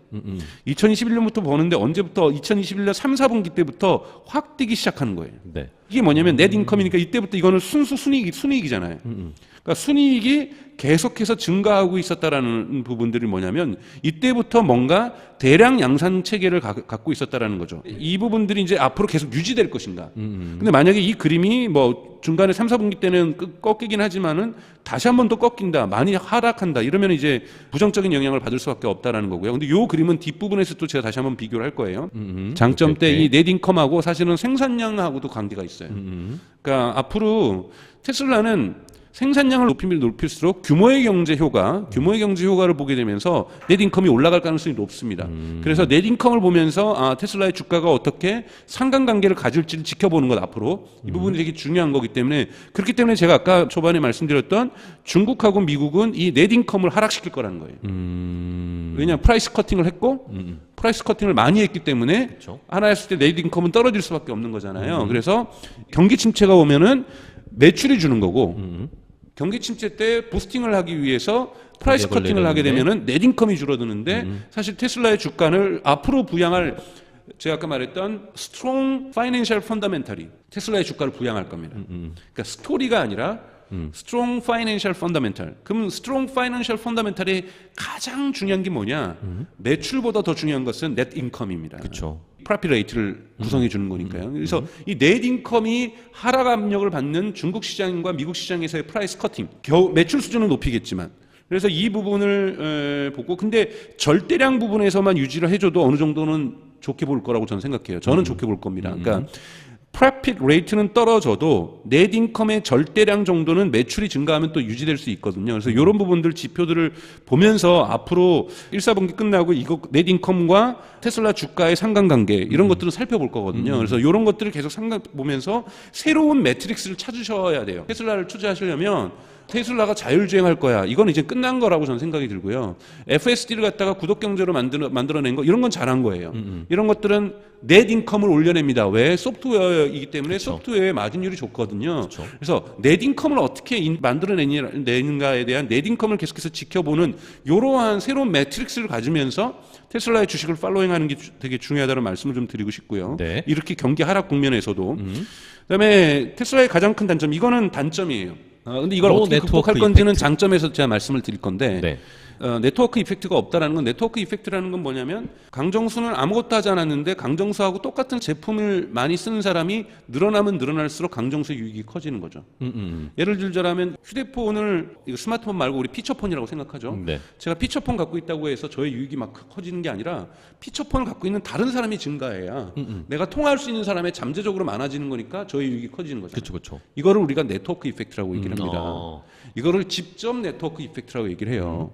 2021년부터 버는데 언제부터? 2021년 3, 4분기 때부터 확 뛰기 시작하는 거예요. 네. 이게 뭐냐면 넷 인컴이니까 이때부터 이거는 순수 순이익이잖아요. 그러니까 순이익이 계속해서 증가하고 있었다라는 부분들이 뭐냐면 이때부터 뭔가 대량 양산 체계를 갖고 있었다라는 거죠. 이 부분들이 이제 앞으로 계속 유지될 것인가. 근데 만약에 이 그림이 뭐 중간에 3, 4분기 때는 꺾이긴 하지만은 다시 한 번 더 꺾인다. 많이 하락한다. 이러면 이제 부정적인 영향을 받을 수밖에 없다라는 거고요. 근데 요 그림은 뒷부분에서 또 제가 다시 한번 비교를 할 거예요. 장점 때 이 넷 인컴하고 사실은 생산량하고도 관계가 있어요. 그러니까 앞으로 테슬라는 생산량을 높이면 높일수록 규모의 경제 효과를 보게 되면서 넷 인컴이 올라갈 가능성이 높습니다. 그래서 넷 인컴을 보면서 테슬라의 주가가 어떻게 상관관계를 가질지를 지켜보는 것 앞으로 이 부분이 되게 중요한 거기 때문에 그렇기 때문에 제가 아까 초반에 말씀드렸던 중국하고 미국은 이 넷 인컴을 하락시킬 거라는 거예요. 왜냐하면 프라이스 커팅을 했고 프라이스 커팅을 많이 했기 때문에 그쵸. 하나 했을 때 넷 인컴은 떨어질 수밖에 없는 거잖아요. 그래서 경기 침체가 오면은 매출이 주는 거고 경기 침체 때 부스팅을 하기 위해서 프라이스 커팅을 하게 되면은 넷 인컴이 줄어드는데 사실 테슬라의 주가를 앞으로 부양할 제가 아까 말했던 스트롱 파이낸셜 펀더멘털이 테슬라의 주가를 부양할 겁니다. 그러니까 스토리가 아니라 스트롱 파이낸셜 펀더멘털. 그럼 스트롱 파이낸셜 펀더멘털의 가장 중요한 게 뭐냐? 매출보다 더 중요한 것은 넷 인컴입니다. 그렇죠. 프라핏 레이트를 구성해 주는 거니까요. 그래서 이 넷 인컴이 하락 압력을 받는 중국 시장과 미국 시장에서의 프라이스 커팅, 매출 수준은 높이겠지만 그래서 이 부분을 보고 근데 절대량 부분에서만 유지를 해줘도 어느 정도는 좋게 볼 거라고 저는 생각해요. 저는 좋게 볼 겁니다. 그러니까 프로핏 레이트는 떨어져도 넷 인컴의 절대량 정도는 매출이 증가하면 또 유지될 수 있거든요. 그래서 이런 부분들 지표들을 보면서 앞으로 1, 4분기 끝나고 이거 넷 인컴과 테슬라 주가의 상관관계 이런 것들을 살펴볼 거거든요. 그래서 이런 것들을 계속 보면서 새로운 매트릭스를 찾으셔야 돼요. 테슬라를 투자하시려면 테슬라가 자율주행할 거야. 이건 이제 끝난 거라고 저는 생각이 들고요. FSD를 갖다가 구독경제로 만들어낸 거 이런 건 잘한 거예요. 이런 것들은 넷 인컴을 올려냅니다. 왜? 소프트웨어이기 때문에 그쵸. 소프트웨어의 마진율이 좋거든요. 그쵸. 그래서 넷 인컴을 어떻게 만들어내는가에 대한 넷 인컴을 계속해서 지켜보는 이러한 새로운 매트릭스를 가지면서 테슬라의 주식을 팔로잉하는 게 되게 중요하다는 말씀을 좀 드리고 싶고요. 네. 이렇게 경기 하락 국면에서도 그다음에 테슬라의 가장 큰 단점 이거는 단점이에요. 근데 이걸 어떻게 극복할 건지는 장점에서 제가 말씀을 드릴 건데 네. 네트워크 이펙트가 없다라는 건 네트워크 이펙트라는 건 뭐냐면 강정수는 아무것도 하지 않았는데 강정수하고 똑같은 제품을 많이 쓰는 사람이 늘어나면 늘어날수록 강정수의 유익이 커지는 거죠. 예를 들자면 휴대폰을 스마트폰 말고 우리 피처폰이라고 생각하죠. 네. 제가 피처폰 갖고 있다고 해서 저의 유익이 막 커지는 게 아니라 피처폰을 갖고 있는 다른 사람이 증가해야 내가 통화할 수 있는 사람의 잠재적으로 많아지는 거니까 저의 유익이 커지는 거죠. 그렇죠. 이거를 우리가 네트워크 이펙트라고 얘기를 합니다. 이거를 직접 네트워크 이펙트라고 얘기를 해요.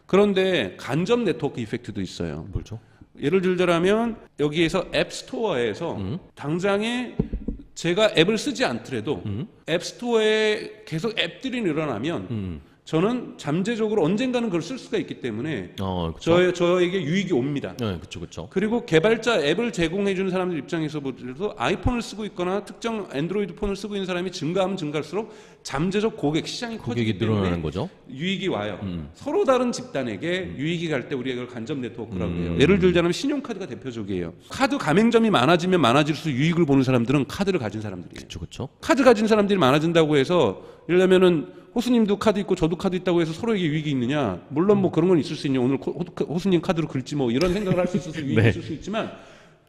그런데 간접 네트워크 이펙트도 있어요. 뭐죠? 예를 들자면 여기에서 앱스토어에서 당장에 제가 앱을 쓰지 않더라도 앱스토어에 계속 앱들이 늘어나면 저는 잠재적으로 언젠가는 그걸 쓸 수가 있기 때문에 저에게 유익이 옵니다. 네, 그렇죠. 그리고 개발자 앱을 제공해 주는 사람들 입장에서 보더라도 아이폰을 쓰고 있거나 특정 안드로이드 폰을 쓰고 있는 사람이 증가하면 증가할수록 잠재적 고객 시장이 커지기 때문에 늘어나는 거죠. 유익이 와요. 서로 다른 집단에게 유익이 갈 때 우리가 이걸 간접 네트워크라고 해요. 예를 들자면 신용카드가 대표적이에요. 카드 가맹점이 많아지면 많아질수록 유익을 보는 사람들은 카드를 가진 사람들이에요. 그렇죠. 카드 가진 사람들이 많아진다고 해서 예를 들면은 호수님도 카드 있고 저도 카드 있다고 해서 서로에게 유익이 있느냐? 물론 뭐 그런 건 있을 수 있냐. 오늘 호수님 카드로 긁지 뭐 이런 생각을 할 수 있어서 유익이 네. 있을 수 있지만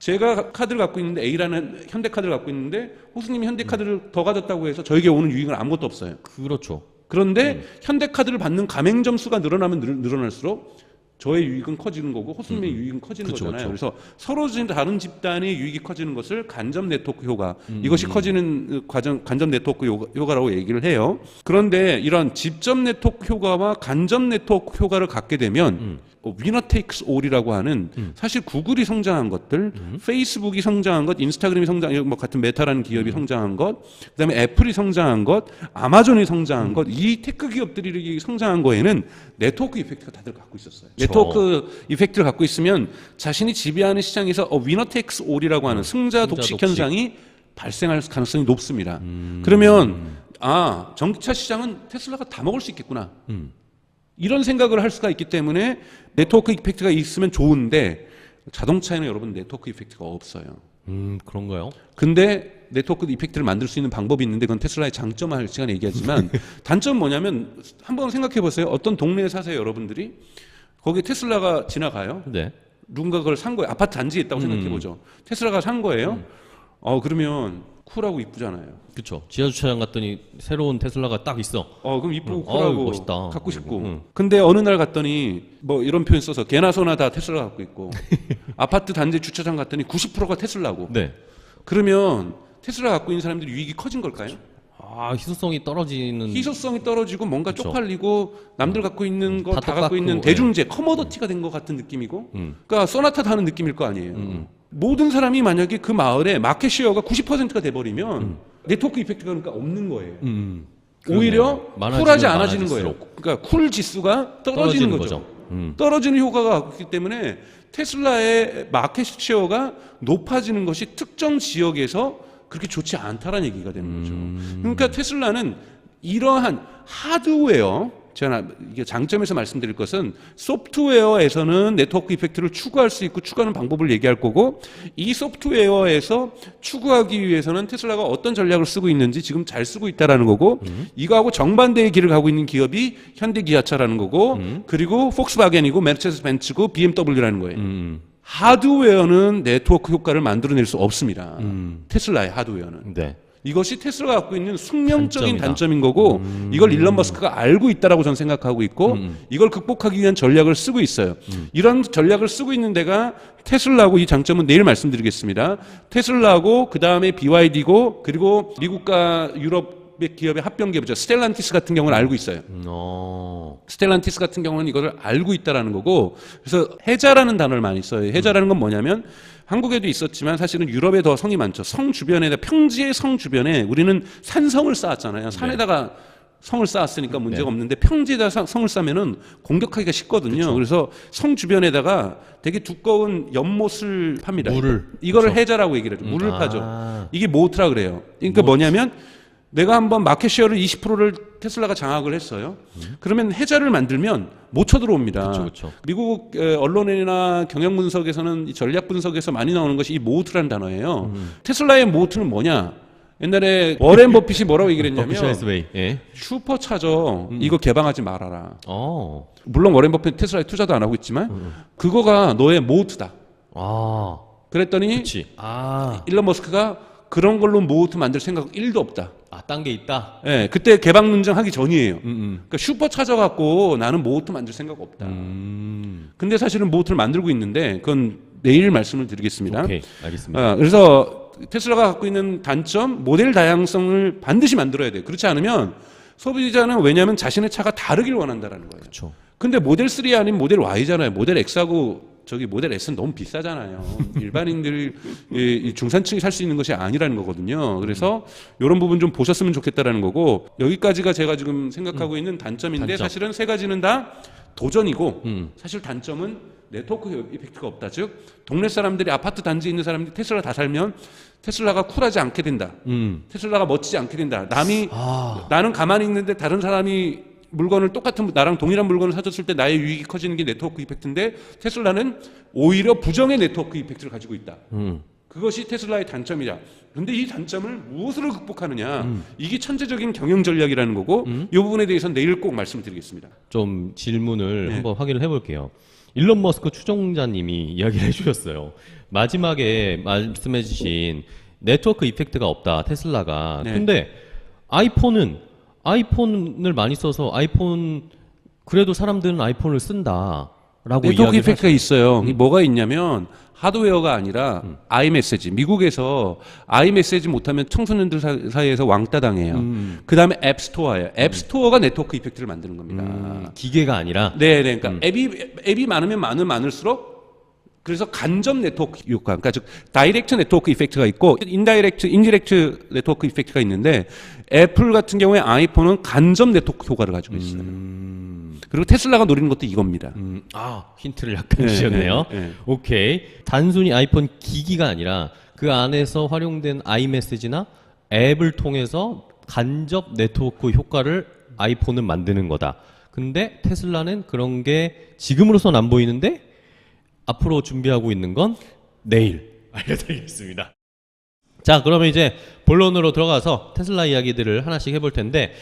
제가 카드를 갖고 있는데 A라는 현대카드를 갖고 있는데 호수님이 현대카드를 더 가졌다고 해서 저에게 오는 유익은 아무것도 없어요. 그렇죠. 그런데 현대카드를 받는 가맹점 수가 늘어나면 늘어날수록 저의 유익은 커지는 거고 호수님의 유익은 커지는 그쵸, 거잖아요. 그쵸. 그래서 서로 다른 집단의 유익이 커지는 것을 간접 네트워크 효과, 이것이 커지는 과정, 간접 네트워크 효과라고 얘기를 해요. 그런데 이런 직접 네트워크 효과와 간접 네트워크 효과를 갖게 되면 위너 테이크스 올이라고 하는 사실 구글이 성장한 것들, 페이스북이 성장한 것, 인스타그램이 성장한 뭐 같은 메타라는 기업이 성장한 것, 그다음에 애플이 성장한 것, 아마존이 성장한 것, 이 테크 기업들이 성장한 거에는 네트워크 이펙트가 다들 갖고 있었어요. 네트워크 이펙트를 갖고 있으면 자신이 지배하는 시장에서 위너 테이크스 올이라고 하는 승자 독식 현상이 발생할 가능성이 높습니다. 그러면 전기차 시장은 테슬라가 다 먹을 수 있겠구나. 이런 생각을 할 수가 있기 때문에 네트워크 이펙트가 있으면 좋은데 자동차에는 여러분 네트워크 이펙트가 없어요. 그런가요? 근데 네트워크 이펙트를 만들 수 있는 방법이 있는데 그건 테슬라의 장점을 할 시간에 얘기하지만 단점은 뭐냐면 한번 생각해 보세요. 어떤 동네에 사세요, 여러분들이. 거기 테슬라가 지나가요. 네. 누군가 그걸 산 거예요. 아파트 단지에 있다고 생각해 보죠. 테슬라가 산 거예요. 그러면 쿨하고 이쁘잖아요. 그렇죠. 지하 주차장 갔더니 새로운 테슬라가 딱 있어. 그럼 이쁘고 어우, 쿨하고 멋있다. 갖고 싶고. 근데 어느 날 갔더니 뭐 이런 표현 써서 개나 소나 다 테슬라 갖고 있고 아파트 단지 주차장 갔더니 90%가 테슬라고. 네. 그러면 테슬라 갖고 있는 사람들이 유익이 커진 걸까요? 희소성이 떨어지는. 희소성이 떨어지고 뭔가 그쵸. 쪽팔리고 남들 갖고 있는 거 다 다 갖고 똑같고, 있는 대중재 커머더티가 된 것 같은 느낌이고 그러니까 소나타 타는 느낌일 거 아니에요. 모든 사람이 만약에 그 마을에 마켓 쉐어가 90%가 돼버리면 네트워크 이펙트가 그러니까 없는 거예요. 오히려 많아지면 쿨하지 않아지는 많아질수록. 거예요. 그러니까 쿨 지수가 떨어지는 거죠. 떨어지는 효과가 있기 때문에 테슬라의 마켓 쉐어가 높아지는 것이 특정 지역에서 그렇게 좋지 않다라는 얘기가 되는 거죠. 그러니까 테슬라는 이러한 하드웨어, 제가 이게 장점에서 말씀드릴 것은 소프트웨어에서는 네트워크 이펙트를 추구할 수 있고 추구하는 방법을 얘기할 거고 이 소프트웨어에서 추구하기 위해서는 테슬라가 어떤 전략을 쓰고 있는지 지금 잘 쓰고 있다라는 거고 이거하고 정반대의 길을 가고 있는 기업이 현대기아차라는 거고 그리고 폭스바겐이고 메르세데스 벤츠고 BMW라는 거예요. 하드웨어는 네트워크 효과를 만들어낼 수 없습니다. 테슬라의 하드웨어는. 네. 이것이 테슬라가 갖고 있는 숙명적인 단점이다. 단점인 거고 이걸 일론 머스크가 알고 있다라고 저는 생각하고 있고 이걸 극복하기 위한 전략을 쓰고 있어요. 이런 전략을 쓰고 있는 데가 테슬라고 이 장점은 내일 말씀드리겠습니다. 테슬라고 그다음에 BYD고 그리고 미국과 유럽 기업의 합병 기업이죠. 스텔란티스 같은 경우는 알고 있어요. 스텔란티스 같은 경우는 이걸 알고 있다라는 거고 그래서 해자라는 단어를 많이 써요. 해자라는 건 뭐냐면 한국에도 있었지만 사실은 유럽에 더 성이 많죠. 성 주변에 평지의 성 주변에 우리는 산성을 쌓았잖아요. 산에다가 성을 쌓았으니까 문제가 없는데 평지에다 성을 쌓으면은 공격하기가 쉽거든요. 그래서 성 주변에다가 되게 두꺼운 연못을 팝니다. 이거를 해자라고 얘기를 하죠. 물을 파죠. 이게 모트라 그래요. 그러니까 뭐냐면 내가 한번 마켓 쉐어를 20%를 테슬라가 장악을 했어요. 그러면 해자를 만들면 못 쳐들어옵니다. 그쵸. 미국 언론이나 경영 분석에서는 이 전략 분석에서 많이 나오는 것이 이 모트라는 단어예요. 테슬라의 모트는 뭐냐? 옛날에 워렌 버핏이 뭐라고 얘기를 했냐면 슈퍼차저 이거 개방하지 말아라. 물론 워렌 버핏 테슬라에 투자도 안 하고 있지만 그거가 너의 모트다. 그랬더니 일론 머스크가 그런 걸로 모트 만들 생각 1도 없다. 딴 게 있다? 네, 그때 개방 논쟁하기 전이에요. 그러니까 슈퍼 찾아갖고 나는 모트 만들 생각 없다. 근데 사실은 모트를 만들고 있는데 그건 내일 말씀을 드리겠습니다. 오케이, 알겠습니다. 그래서 테슬라가 갖고 있는 단점, 모델 다양성을 반드시 만들어야 돼요. 그렇지 않으면 소비자는 왜냐하면 자신의 차가 다르길 원한다라는 거예요. 그렇죠. 근데 모델 3 아닌 모델 Y잖아요. 모델 X하고 저기 모델 S는 너무 비싸잖아요. 일반인들 이 중산층이 살 수 있는 것이 아니라는 거거든요. 그래서 이런 부분 좀 보셨으면 좋겠다라는 거고 여기까지가 제가 지금 생각하고 있는 단점인데 사실은 세 가지는 다 도전이고 사실 단점은 네트워크 이펙트가 없다. 즉 동네 사람들이 아파트 단지에 있는 사람들이 테슬라 다 살면 테슬라가 쿨하지 않게 된다. 테슬라가 멋지지 않게 된다. 나는 가만히 있는데 다른 사람이 물건을 똑같은 나랑 동일한 물건을 사줬을 때 나의 유익이 커지는 게 네트워크 이펙트인데 테슬라는 오히려 부정의 네트워크 이펙트를 가지고 있다. 그것이 테슬라의 단점이다. 그런데 이 단점을 무엇으로 극복하느냐 이게 천재적인 경영 전략이라는 거고 이 부분에 대해서는 내일 꼭 말씀을 드리겠습니다. 좀 질문을 한번 확인을 해볼게요. 일론 머스크 추종자님이 이야기를 해주셨어요. 마지막에 말씀해주신 네트워크 이펙트가 없다 테슬라가. 네. 근데 아이폰을 많이 써서 그래도 사람들은 아이폰을 쓴다라고 네트워크 이야기를 이펙트가 있어요. 이게 뭐가 있냐면 하드웨어가 아니라 아이메시지. 미국에서 아이메시지 못하면 청소년들 사이에서 왕따 당해요. 그 다음에 앱스토어예요. 앱스토어가 네트워크 이펙트를 만드는 겁니다. 기계가 아니라. 네, 그러니까 앱이 많으면 많을수록 그래서 간접 네트워크 효과, 그러니까 즉 다이렉트 네트워크 이펙트가 있고 인디렉트 네트워크 이펙트가 있는데 애플 같은 경우에 아이폰은 간접 네트워크 효과를 가지고 있어요. 그리고 테슬라가 노리는 것도 이겁니다. 힌트를 약간 주셨네요. 네. 오케이. 단순히 아이폰 기기가 아니라 그 안에서 활용된 아이메시지나 앱을 통해서 간접 네트워크 효과를 아이폰은 만드는 거다. 근데 테슬라는 그런 게 지금으로선 안 보이는데 앞으로 준비하고 있는 건 내일 알려드리겠습니다. 자, 그러면 이제 본론으로 들어가서 테슬라 이야기들을 하나씩 해볼 텐데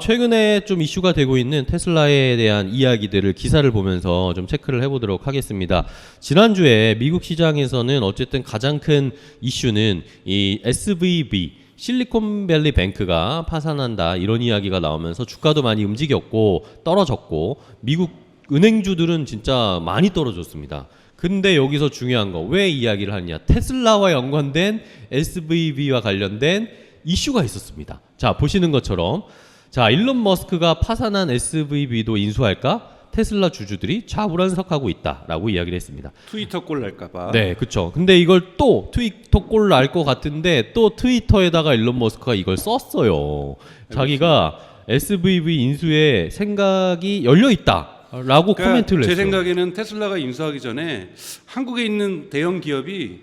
최근에 좀 이슈가 되고 있는 테슬라에 대한 이야기들을 기사를 보면서 좀 체크를 해보도록 하겠습니다. 지난주에 미국 시장에서는 어쨌든 가장 큰 이슈는 이 SVB 실리콘밸리 뱅크가 파산한다 이런 이야기가 나오면서 주가도 많이 움직였고 떨어졌고 미국 은행주들은 진짜 많이 떨어졌습니다. 근데 여기서 중요한 거 왜 이야기를 하느냐, 테슬라와 연관된 SVB와 관련된 이슈가 있었습니다. 자, 보시는 것처럼 자, 일론 머스크가 파산한 SVB도 인수할까? 테슬라 주주들이 좌불안석하고 있다라고 이야기를 했습니다. 트위터 꼴 날까봐. 네, 그렇죠. 근데 이걸 또 트위터 꼴 날 것 같은데 또 트위터에다가 일론 머스크가 이걸 썼어요. 자기가 SVB 인수에 생각이 열려 있다라고 코멘트를 했어요. 제 생각에는 테슬라가 인수하기 전에 한국에 있는 대형 기업이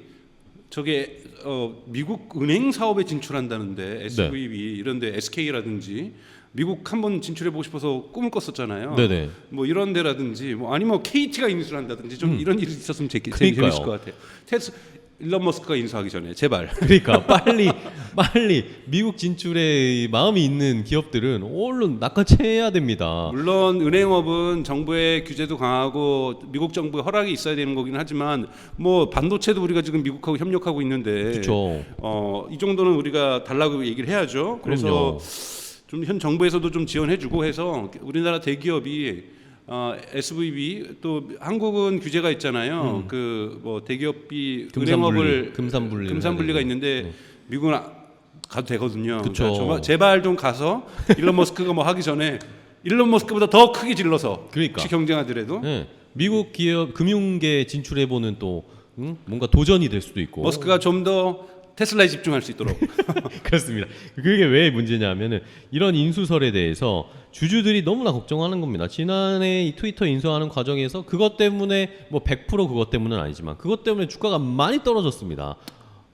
저게 미국 은행 사업에 진출한다는데 SVB 이런데 SK라든지 미국 한번 진출해보고 싶어서 꿈을 꿨었잖아요. 네네. 뭐 이런 데라든지 뭐 아니면 KT가 인수를 한다든지 좀 이런 일이 있었으면 재밌을 것 같아요. 일론 머스크가 인수하기 전에 제발. 그러니까 빨리 미국 진출에 마음이 있는 기업들은 얼른 낚아채야 됩니다. 물론 은행업은 정부의 규제도 강하고 미국 정부의 허락이 있어야 되는 거긴 하지만 뭐 반도체도 우리가 지금 미국하고 협력하고 있는데 그렇죠. 이 정도는 우리가 달라고 얘기를 해야죠. 그래서 그럼요. 좀 현 정부에서도 좀 지원해주고 해서 우리나라 대기업이 SVB 또 한국은 규제가 있잖아요. 그 뭐 대기업이 은행업을 금산분리가 있는데 미국은 가도 되거든요. 그러니까 제발 좀 가서 일론 머스크가 뭐 하기 전에 일론 머스크보다 더 크게 질러서 혹시 경쟁하더라도 미국 기업 금융계 진출해보는 또 뭔가 도전이 될 수도 있고 머스크가 좀 더 테슬라에 집중할 수 있도록. 그렇습니다. 그게 왜 문제냐면은 이런 인수설에 대해서 주주들이 너무나 걱정하는 겁니다. 지난해 이 트위터 인수하는 과정에서 그것 때문에 뭐 100% 그것 때문은 아니지만 그것 때문에 주가가 많이 떨어졌습니다.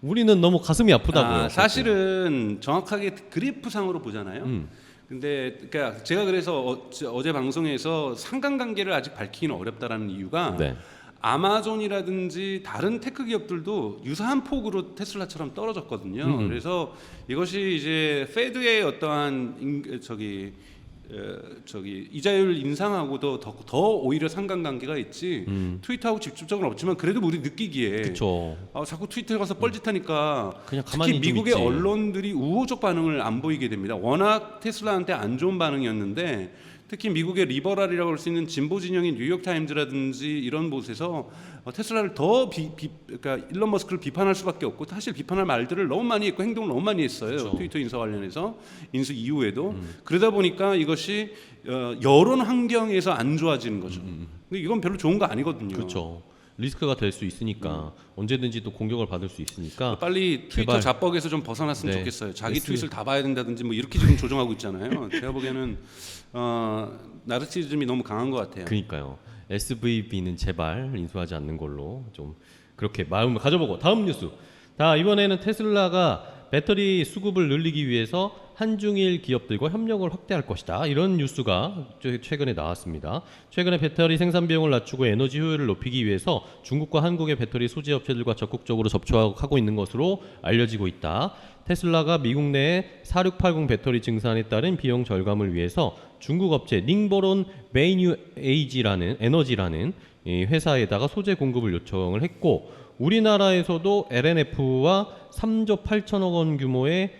우리는 너무 가슴이 아프다고요. 사실은 정확하게 그래프상으로 보잖아요. 근데 그러니까 제가 그래서 어제 방송에서 상관관계를 아직 밝히기는 어렵다라는 이유가 아마존이라든지 다른 테크 기업들도 유사한 폭으로 테슬라처럼 떨어졌거든요. 그래서 이것이 이제 페드의 어떠한 이자율 인상하고도 더 오히려 상관관계가 있지 트위터하고 직접적으로 없지만 그래도 우리 느끼기에 자꾸 트위터에 가서 뻘짓하니까 그냥 가만히 특히 미국의 있지. 언론들이 우호적 반응을 안 보이게 됩니다. 워낙 테슬라한테 안 좋은 반응이었는데 특히 미국의 리버럴이라고 할 수 있는 진보 진영인 뉴욕타임즈라든지 이런 곳에서 테슬라를 그러니까 일론 머스크를 비판할 수밖에 없고 사실 비판할 말들을 너무 많이 했고 행동을 너무 많이 했어요. 트위터 인수 관련해서 인수 이후에도 그러다 보니까 이것이 여론 환경에서 안 좋아지는 거죠. 근데 이건 별로 좋은 거 아니거든요. 그렇죠. 리스크가 될 수 있으니까 언제든지 또 공격을 받을 수 있으니까 빨리 트위터 자뻑에서 좀 벗어났으면 좋겠어요. 자기 트윗을 다 봐야 된다든지 뭐 이렇게 지금 조정하고 있잖아요. 제가 보기에는 나르시즘이 너무 강한 것 같아요. 그러니까요. SVB는 제발 인수하지 않는 걸로 좀 그렇게 마음을 가져보고 다음 뉴스. 이번에는 테슬라가 배터리 수급을 늘리기 위해서 한중일 기업들과 협력을 확대할 것이다. 이런 뉴스가 최근에 나왔습니다. 최근에 배터리 생산 비용을 낮추고 에너지 효율을 높이기 위해서 중국과 한국의 배터리 소재 업체들과 적극적으로 접촉하고 있는 것으로 알려지고 있다. 테슬라가 미국 내 4680 배터리 증산에 따른 비용 절감을 위해서 중국 업체 닝보론 메이뉴 에너지라는 이 회사에다가 소재 공급을 요청을 했고, 우리나라에서도 LNF와 3조 8천억 원 규모의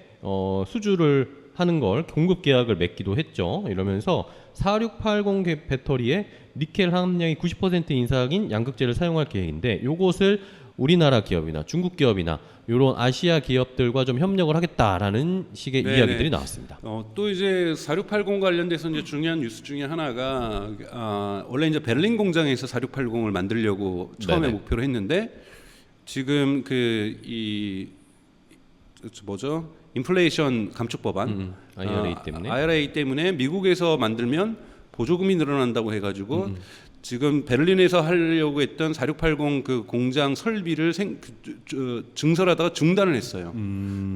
수주를 하는 걸 공급 계약을 맺기도 했죠. 이러면서 4680 배터리에 니켈 함량이 90% 이상인 양극재를 사용할 계획인데, 요것을 우리나라 기업이나 중국 기업이나 이런 아시아 기업들과 좀 협력을 하겠다라는 식의 네네. 이야기들이 나왔습니다. 또 이제 4680 관련돼서 이제 중요한 뉴스 중에 하나가 원래 이제 베를린 공장에서 4680을 만들려고 처음에 네네. 목표로 했는데, 지금 인플레이션 감축 법안 IRA 때문에 미국에서 만들면 보조금이 늘어난다고 해가지고 지금 베를린에서 하려고 했던 4680 그 공장 설비를 증설하다가 중단을 했어요.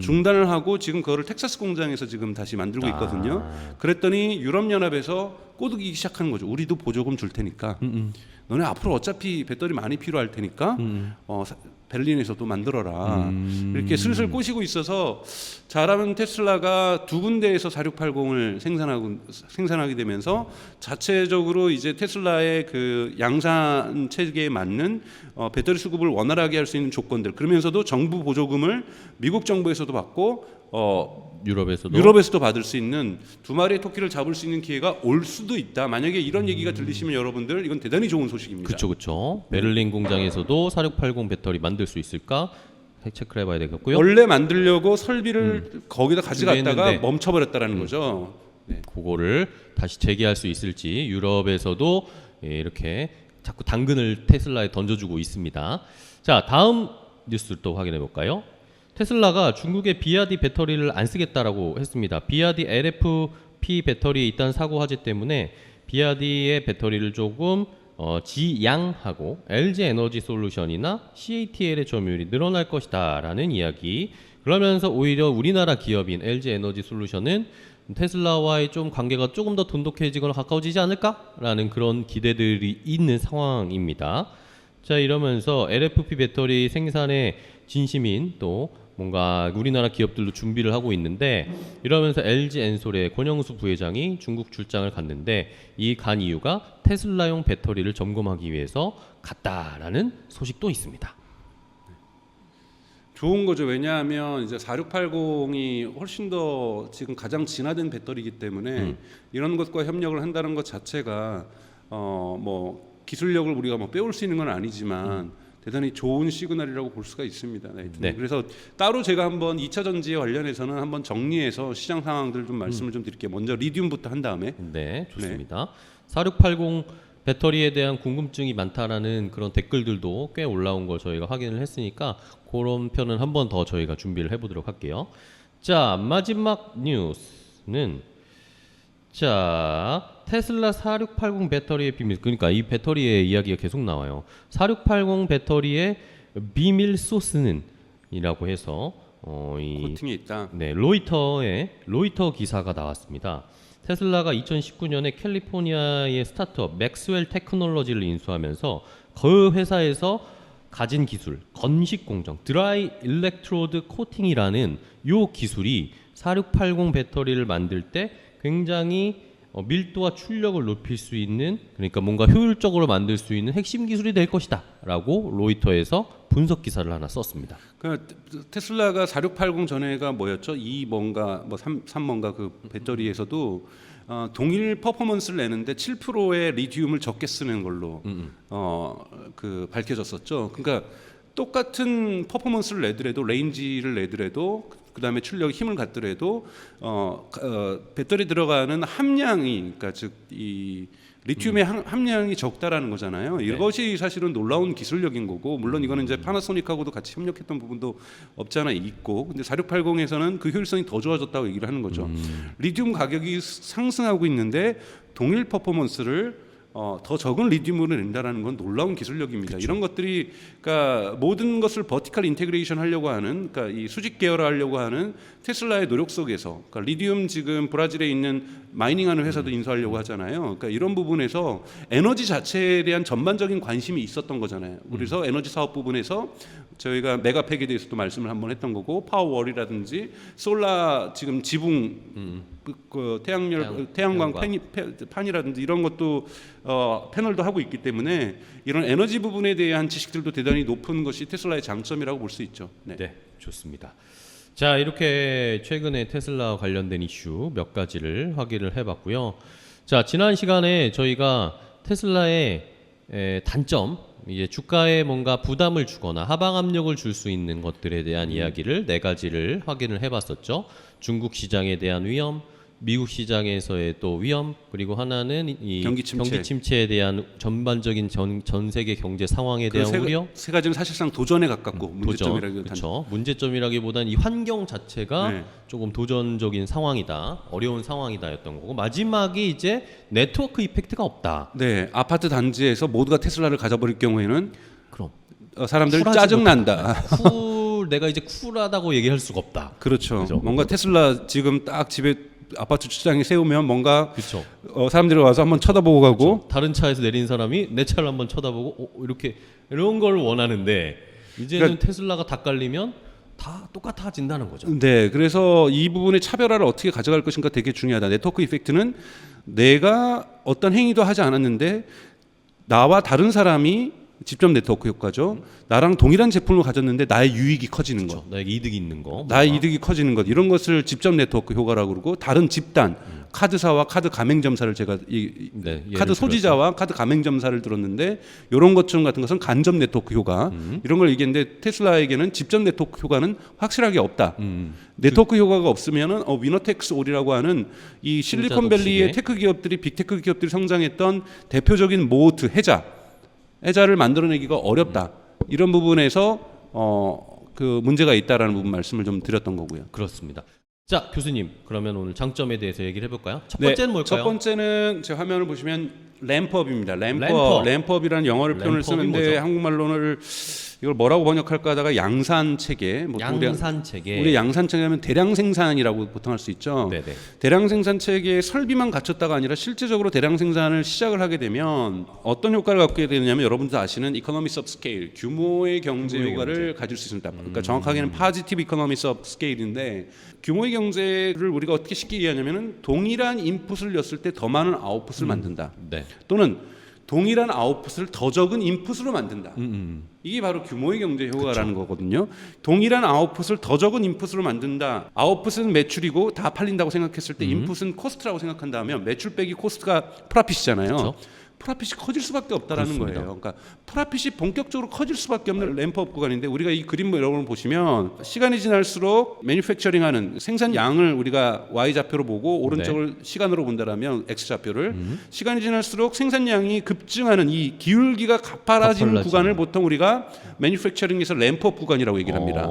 중단을 하고 지금 그거를 텍사스 공장에서 지금 다시 만들고 있거든요. 그랬더니 유럽연합에서 꼬드기기 시작하는 거죠. 우리도 보조금 줄 테니까 너네 앞으로 어차피 배터리 많이 필요할 테니까 베를린에서도 만들어라. 이렇게 슬슬 꼬시고 있어서 잘하면 테슬라가 두 군데에서 4680을 생산하게 되면서 자체적으로 이제 테슬라의 그 양산 체계에 맞는 배터리 수급을 원활하게 할 수 있는 조건들, 그러면서도 정부 보조금을 미국 정부에서도 받고 유럽에서도 받을 수 있는 두 마리의 토끼를 잡을 수 있는 기회가 올 수도 있다. 만약에 이런 얘기가 들리시면 여러분들 이건 대단히 좋은 소식입니다. 그렇죠. 베를린 공장에서도 4680 배터리 만들 수 있을까 체크를 해봐야 되겠고요. 원래 만들려고 설비를 거기다 가져갔다가 준비했는데, 멈춰버렸다라는 거죠. 네. 그거를 다시 재개할 수 있을지 유럽에서도 이렇게 자꾸 당근을 테슬라에 던져주고 있습니다. 자, 다음 뉴스를 또 확인해 볼까요? 테슬라가 중국의 비아디 배터리를 안 쓰겠다라고 했습니다. 비아디 LFP 배터리에 있다는 사고 화재 때문에 비아디의 배터리를 조금 지양하고 LG 에너지 솔루션이나 CATL의 점유율이 늘어날 것이다 라는 이야기. 그러면서 오히려 우리나라 기업인 LG 에너지 솔루션은 테슬라와의 좀 관계가 조금 더 돈독해지거나 가까워지지 않을까라는 그런 기대들이 있는 상황입니다. 자, 이러면서 LFP 배터리 생산에 진심인 또 뭔가 우리나라 기업들도 준비를 하고 있는데, 이러면서 LG 엔솔의 권영수 부회장이 중국 출장을 갔는데, 이 간 이유가 테슬라용 배터리를 점검하기 위해서 갔다라는 소식도 있습니다. 좋은 거죠. 왜냐하면 이제 4680이 훨씬 더 지금 가장 진화된 배터리이기 때문에 이런 것과 협력을 한다는 것 자체가 뭐 기술력을 우리가 뭐 빼올 수 있는 건 아니지만 대단히 좋은 시그널이라고 볼 수가 있습니다. 네. 그래서 따로 제가 한번 2차 전지에 관련해서는 한번 정리해서 시장 상황들 좀 말씀을 좀 드릴게요. 먼저 리튬부터 한 다음에. 네, 좋습니다. 4680 배터리에 대한 궁금증이 많다라는 그런 댓글들도 꽤 올라온 걸 저희가 확인을 했으니까 그런 편은 한 번 더 저희가 준비를 해보도록 할게요. 자, 마지막 뉴스는 테슬라 4680 배터리의 비밀. 그러니까 이 배터리의 이야기가 계속 나와요. 4680 배터리의 비밀 소스는 이라고 해서 코팅이 있다. 네, 로이터 기사가 나왔습니다. 테슬라가 2019년에 캘리포니아의 스타트업 맥스웰 테크놀로지를 인수하면서 그 회사에서 가진 기술, 건식 공정, 드라이 일렉트로드 코팅이라는 요 기술이 4680 배터리를 만들 때 굉장히 밀도와 출력을 높일 수 있는, 그러니까 뭔가 효율적으로 만들 수 있는 핵심 기술이 될 것이다 라고 로이터에서 분석 기사를 하나 썼습니다. 테슬라가 4680 전에가 뭐였죠? 3 뭔가 그 배터리에서도 동일 퍼포먼스를 내는데 7%의 리튬을 적게 쓰는 걸로 그 밝혀졌었죠. 그러니까 똑같은 퍼포먼스를 내더라도, 레인지를 내더라도, 그 다음에 출력 힘을 갖더라도 배터리 들어가는 함량이, 그러니까 즉 이 리튬의 함량이 적다라는 거잖아요. 네. 이것이 사실은 놀라운 기술력인 거고, 물론 이거는 이제 파나소닉하고도 같이 협력했던 부분도 없지 않아 있고, 근데 4680에서는 그 효율성이 더 좋아졌다고 얘기를 하는 거죠. 리튬 가격이 상승하고 있는데 동일 퍼포먼스를 더 적은 리튬으로 낸다라는 건 놀라운 기술력입니다. 이런 것들이 그러니까 모든 것을 버티컬 인테그레이션 하려고 하는 그러니까 이 수직 계열화하려고 하는 테슬라의 노력 속에서 그러니까 리튬 지금 브라질에 있는 마이닝하는 회사도 인수하려고 하잖아요. 그러니까 이런 부분에서 에너지 자체에 대한 전반적인 관심이 있었던 거잖아요. 그래서 에너지 사업 부분에서 저희가 메가팩에 대해서도 말씀을 한번 했던 거고 파워월이라든지 솔라 지금 지붕 그 태양광 판이라든지 이런 것도 패널도 하고 있기 때문에 이런 에너지 부분에 대한 지식들도 대단히 높은 것이 테슬라의 장점이라고 볼 수 있죠. 네. 네, 좋습니다. 자, 이렇게 최근에 테슬라 관련된 이슈 몇 가지를 확인을 해봤고요. 자, 지난 시간에 저희가 테슬라의 단점, 이제 주가에 뭔가 부담을 주거나 하방 압력을 줄 수 있는 것들에 대한 이야기를 4가지를 확인을 해봤었죠. 중국 시장에 대한 위험, 미국 시장에서의 또 위험, 그리고 하나는 이 경기 침체에 대한 전반적인 전 세계 경제 상황에 대한 우려. 세 가지는 사실상 도전에 가깝고 그렇죠. 문제점이라기보다는 이 환경 자체가 조금 도전적인 상황이다, 어려운 상황이다였던 거고, 마지막이 이제 네트워크 이펙트가 없다. 네, 아파트 단지에서 모두가 테슬라를 가져버릴 경우에는 그럼 사람들 짜증 난다. 내가 이제 쿨하다고 얘기할 수가 없다. 그렇죠. 그죠? 뭔가 테슬라 지금 딱 집에 아파트 주차장에 세우면 뭔가 그렇죠. 사람들이 와서 한번 쳐다보고 가고 그렇죠. 다른 차에서 내린 사람이 내 차를 한번 쳐다보고 이렇게 이런 걸 원하는데 이제는 그러니까 테슬라가 다 깔리면 다 똑같아진다는 거죠. 네, 그래서 이 부분의 차별화를 어떻게 가져갈 것인가 되게 중요하다. 네트워크 이펙트는 내가 어떤 행위도 하지 않았는데 나와 다른 사람이 직접 네트워크 효과죠. 나랑 동일한 제품을 가졌는데 나의 유익이 커지는 것, 나에게 이득이 있는 거, 나의 이득이 커지는 것, 이런 것을 직접 네트워크 효과라고 그러고, 다른 집단, 카드사와 카드 가맹점사를 제가 카드 소지자와 카드 가맹점사를 들었는데 이런 것처럼 같은 것은 간접 네트워크 효과 이런 걸 얘기했는데 테슬라에게는 직접 네트워크 효과는 확실하게 없다. 네트워크 효과가 없으면은 위너텍스 올이라고 하는 이 실리콘밸리의 테크 기업들이 빅테크 기업들이 성장했던 대표적인 모트 해자를 만들어내기가 어렵다. 이런 부분에서 그 문제가 있다라는 부분 말씀을 좀 드렸던 거고요. 그렇습니다. 자, 교수님, 그러면 오늘 장점에 대해서 얘기를 해볼까요? 첫 번째는 뭘까요? 첫 번째는 제 화면을 보시면 램프업입니다. 램프업이라는 영어를 표현을 쓰는데 뭐죠? 한국말로는 이걸 뭐라고 번역할까 하다가 양산 체계. 우리 양산 체계하면 대량 생산이라고 보통 할 수 있죠. 네네. 대량 생산 체계의 설비만 갖췄다가 아니라 실제적으로 대량 생산을 시작을 하게 되면 어떤 효과를 갖게 되느냐면 여러분들 아시는 이코노미스 오브 스케일, 규모의 경제 효과를 가질 수 있습니다. 그러니까 정확하게는 파지티브 이코노미스 오브 스케일인데 규모의 경제를 우리가 어떻게 쉽게 이해하냐면은 동일한 인풋을 넣었을 때 더 많은 아웃풋을 만든다. 네. 또는 동일한 아웃풋을 더 적은 인풋으로 만든다. 이게 바로 규모의 경제 효과라는 거거든요. 동일한 아웃풋을 더 적은 인풋으로 만든다. 아웃풋은 매출이고 다 팔린다고 생각했을 때 인풋은 코스트라고 생각한다면 매출 빼기 코스트가 프라핏이잖아요. 그쵸? 프라핏이 커질 수밖에 없다라는 거예요. 그러니까 프라핏이 본격적으로 커질 수밖에 없는 램프업 구간인데 우리가 이 그림 여러분 보시면 시간이 지날수록 매니팩처링하는 생산량을 우리가 Y 좌표로 보고 오른쪽을 시간으로 본다라면 X 좌표를 시간이 지날수록 생산량이 급증하는 이 기울기가 가파라진 구간을 보통 우리가 매니팩처링에서 램프업 구간이라고 얘기를 합니다.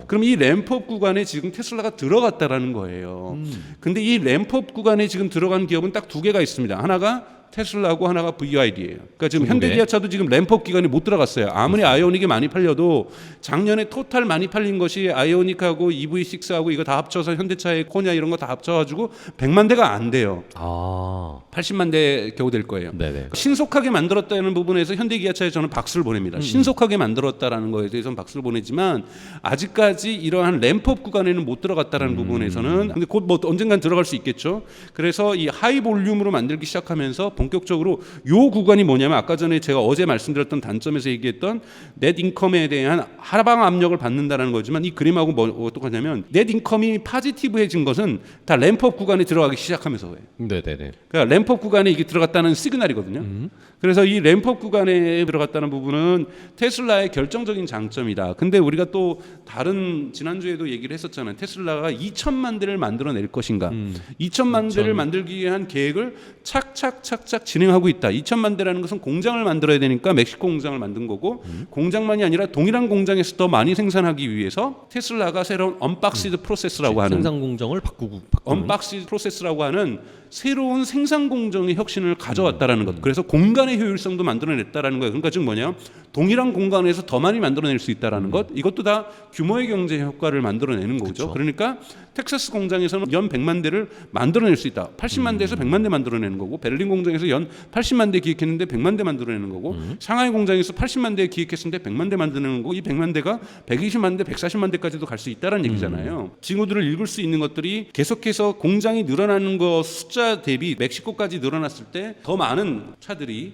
그럼 이 램프업 구간에 지금 테슬라가 들어갔다라는 거예요. 근데 이 램프업 구간에 지금 들어간 기업은 딱 2개가 있습니다. 하나가 테슬라고 하나가 BYD예요. 그러니까 지금 현대기아차도 지금 램프업 기간에 못 들어갔어요. 아무리 아이오닉이 많이 팔려도 작년에 토탈 많이 팔린 것이 아이오닉하고 EV6하고 이거 다 합쳐서 현대차의 코냐 이런 거 다 합쳐가지고 100만 대가 안 돼요. 80만 대 겨우 될 거예요. 네네. 신속하게 만들었다는 부분에서 현대기아차에 저는 박수를 보냅니다. 신속하게 만들었다라는 거에 대해서는 박수를 보내지만 아직까지 이러한 램프업 구간에는 못 들어갔다라는 부분에서는 근데 곧 뭐 언젠간 들어갈 수 있겠죠. 그래서 이 하이 볼륨으로 만들기 시작하면서 본격적으로 요 구간이 뭐냐면 아까 전에 제가 어제 말씀드렸던 단점에서 얘기했던 넷 인컴에 대한 하방 압력을 받는다라는 거지만 이 그림하고 뭐 똑같냐면 넷 인컴이 파지티브해진 것은 다 램프업 구간에 들어가기 시작하면서예요. 네네네. 그러니까 램프업 구간에 이게 들어갔다는 시그널이거든요. 그래서 이 램프업 구간에 들어갔다는 부분은 테슬라의 결정적인 장점이다. 근데 우리가 또 다른 지난주에도 얘기를 했었잖아요. 테슬라가 2천만 대를 만들어낼 것인가. 2천만 대를 만들기 위한 계획을 착착 차곡차곡 진행하고 있다. 2천만 대라는 것은 공장을 만들어야 되니까 멕시코 공장을 만든 거고 공장만이 아니라 동일한 공장에서 더 많이 생산하기 위해서 테슬라가 새로운 언박시드 프로세스라고 하는 생산 공정을 바꾸는 언박시드 프로세스라고 하는 새로운 생산 공정의 혁신을 가져왔다라는 것. 그래서 공간의 효율성도 만들어냈다라는 거예요. 그러니까 즉 뭐냐? 동일한 공간에서 더 많이 만들어낼 수 있다라는 것. 이것도 다 규모의 경제 효과를 만들어내는 거죠. 그쵸. 그러니까 텍사스 공장에서는 연 100만 대를 만들어낼 수 있다. 80만 대에서 100만 대 만들어내는 거고 베를린 공장에서 연 80만 대 기획했는데 100만 대 만들어내는 거고 상하이 공장에서 80만 대 기획했는데 100만 대 만드는 거고 이 100만 대가 120만 대, 140만 대까지도 갈 수 있다는 얘기잖아요. 징후들을 읽을 수 있는 것들이 계속해서 공장이 늘어나는 거 숫자 대비 멕시코까지 늘어났을 때 더 많은 차들이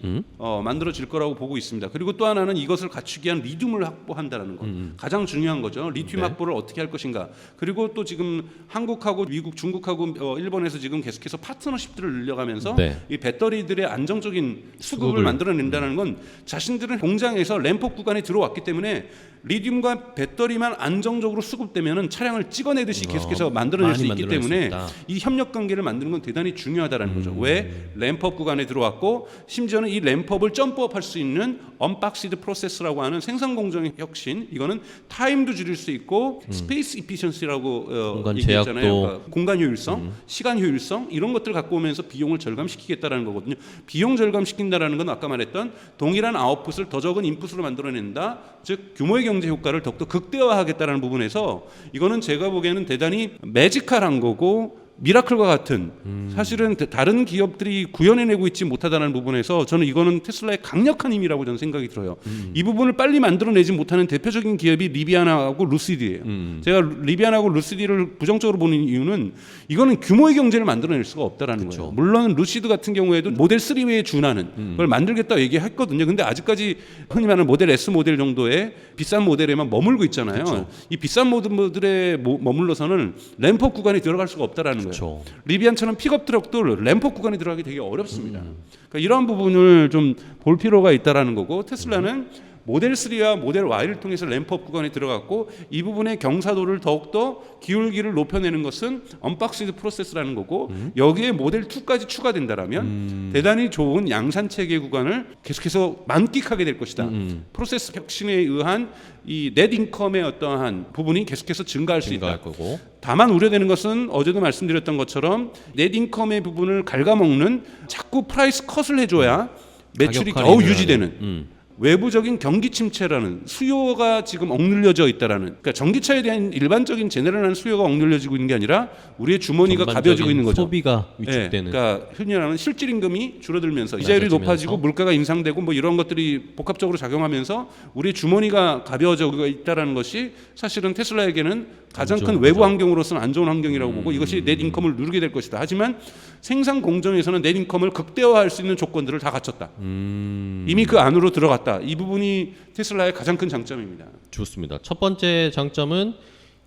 만들어질 거라고 보고 있습니다. 그리고 또 하나는 이것을 갖추기 위한 리튬을 확보한다는 것. 가장 중요한 거죠. 리튬 확보를 어떻게 할 것인가. 그리고 또 지금 한국하고 미국, 중국하고 일본에서 지금 계속해서 파트너십들을 늘려가면서 이 배터리들의 안정적인 수급을 만들어낸다는 건 자신들은 공장에서 램프 구간에 들어왔기 때문에 리튬과 배터리만 안정적으로 수급되면은 차량을 찍어내듯이 계속해서 만들어낼 수 있기 때문에 이 협력 관계를 만드는 건 대단히 중요하다는 거죠. 왜 램프업 구간에 들어왔고 심지어는 이 램프업을 점프업할 수 있는 언박시드 프로세스라고 하는 생산 공정의 혁신. 이거는 타임도 줄일 수 있고 스페이스 이피션시라고 공간 얘기했잖아요. 제약도 그러니까 공간 효율성, 시간 효율성 이런 것들을 갖고 오면서 비용을 절감시키겠다라는 거거든요. 비용 절감시킨다라는 건 아까 말했던 동일한 아웃풋을 더 적은 인풋으로 만들어낸다. 즉 규모의 경제 효과를 더욱더 극대화하겠다는 부분에서 이거는 제가 보기에는 대단히 매지컬한 거고 미라클과 같은 사실은 다른 기업들이 구현해내고 있지 못하다는 부분에서 저는 이거는 테슬라의 강력한 힘이라고 저는 생각이 들어요. 이 부분을 빨리 만들어내지 못하는 대표적인 기업이 리비안하고 루시드예요. 제가 리비안하고 루시드를 부정적으로 보는 이유는 이거는 규모의 경제를 만들어낼 수가 없다라는 거예요. 물론 루시드 같은 경우에도 모델 3 외에 준하는 걸 만들겠다고 얘기했거든요. 근데 아직까지 흔히 말하는 모델 S 모델 정도의 비싼 모델에만 머물고 있잖아요. 그쵸. 이 비싼 모델에 머물러서는 램프업 구간에 들어갈 수가 없다라는 거예요. 그쵸. 리비안처럼 픽업 트럭도 램프업 구간에 들어가기 되게 어렵습니다. 그러니까 이러한 부분을 좀 볼 필요가 있다라는 거고 테슬라는 모델 3와 모델 Y를 통해서 램프업 구간에 들어갔고 이 부분의 경사도를 더욱더 기울기를 높여내는 것은 언박시드 프로세스라는 거고 여기에 모델 2까지 추가된다라면 대단히 좋은 양산 체계 구간을 계속해서 만끽하게 될 것이다. 프로세스 혁신에 의한 이 넷 인컴의 어떠한 부분이 계속해서 증가할 수 있다. 거고. 다만 우려되는 것은 어제도 말씀드렸던 것처럼 넷 인컴의 부분을 갉아먹는 자꾸 프라이스 컷을 해줘야 매출이 겨우 유지되는 외부적인 경기 침체라는 수요가 지금 억눌려져 있다라는 그러니까 전기차에 대한 일반적인 제네럴한 수요가 억눌려지고 있는 게 아니라 우리의 주머니가 가벼워지고 있는 거죠. 소비가 위축되는. 그러니까 흔히 말하는 실질 임금이 줄어들면서 이자율이 높아지고 물가가 인상되고 뭐 이런 것들이 복합적으로 작용하면서 우리의 주머니가 가벼워지고 있다라는 것이 사실은 테슬라에게는 가장 큰 외부 환경으로서는 안 좋은 환경이라고 보고 이것이 넷 인컴을 누르게 될 것이다. 하지만 생산 공정에서는 넷 인컴을 극대화할 수 있는 조건들을 다 갖췄다. 이미 그 안으로 들어갔다. 이 부분이 테슬라의 가장 큰 장점입니다. 좋습니다. 첫 번째 장점은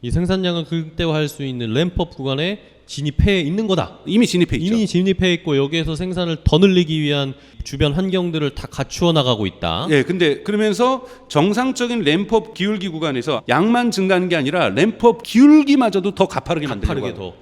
이 생산량을 극대화할 수 있는 램프업 구간에 진입해 있는 거다. 이미 진입해 있죠. 이미 진입해 있고 여기에서 생산을 더 늘리기 위한 주변 환경들을 다 갖추어 나가고 있다. 예, 근데 그러면서 정상적인 램프업 기울기 구간에서 양만 증가하는 게 아니라 램프업 기울기마저도 더 가파르게 만들려고 가파르게 더.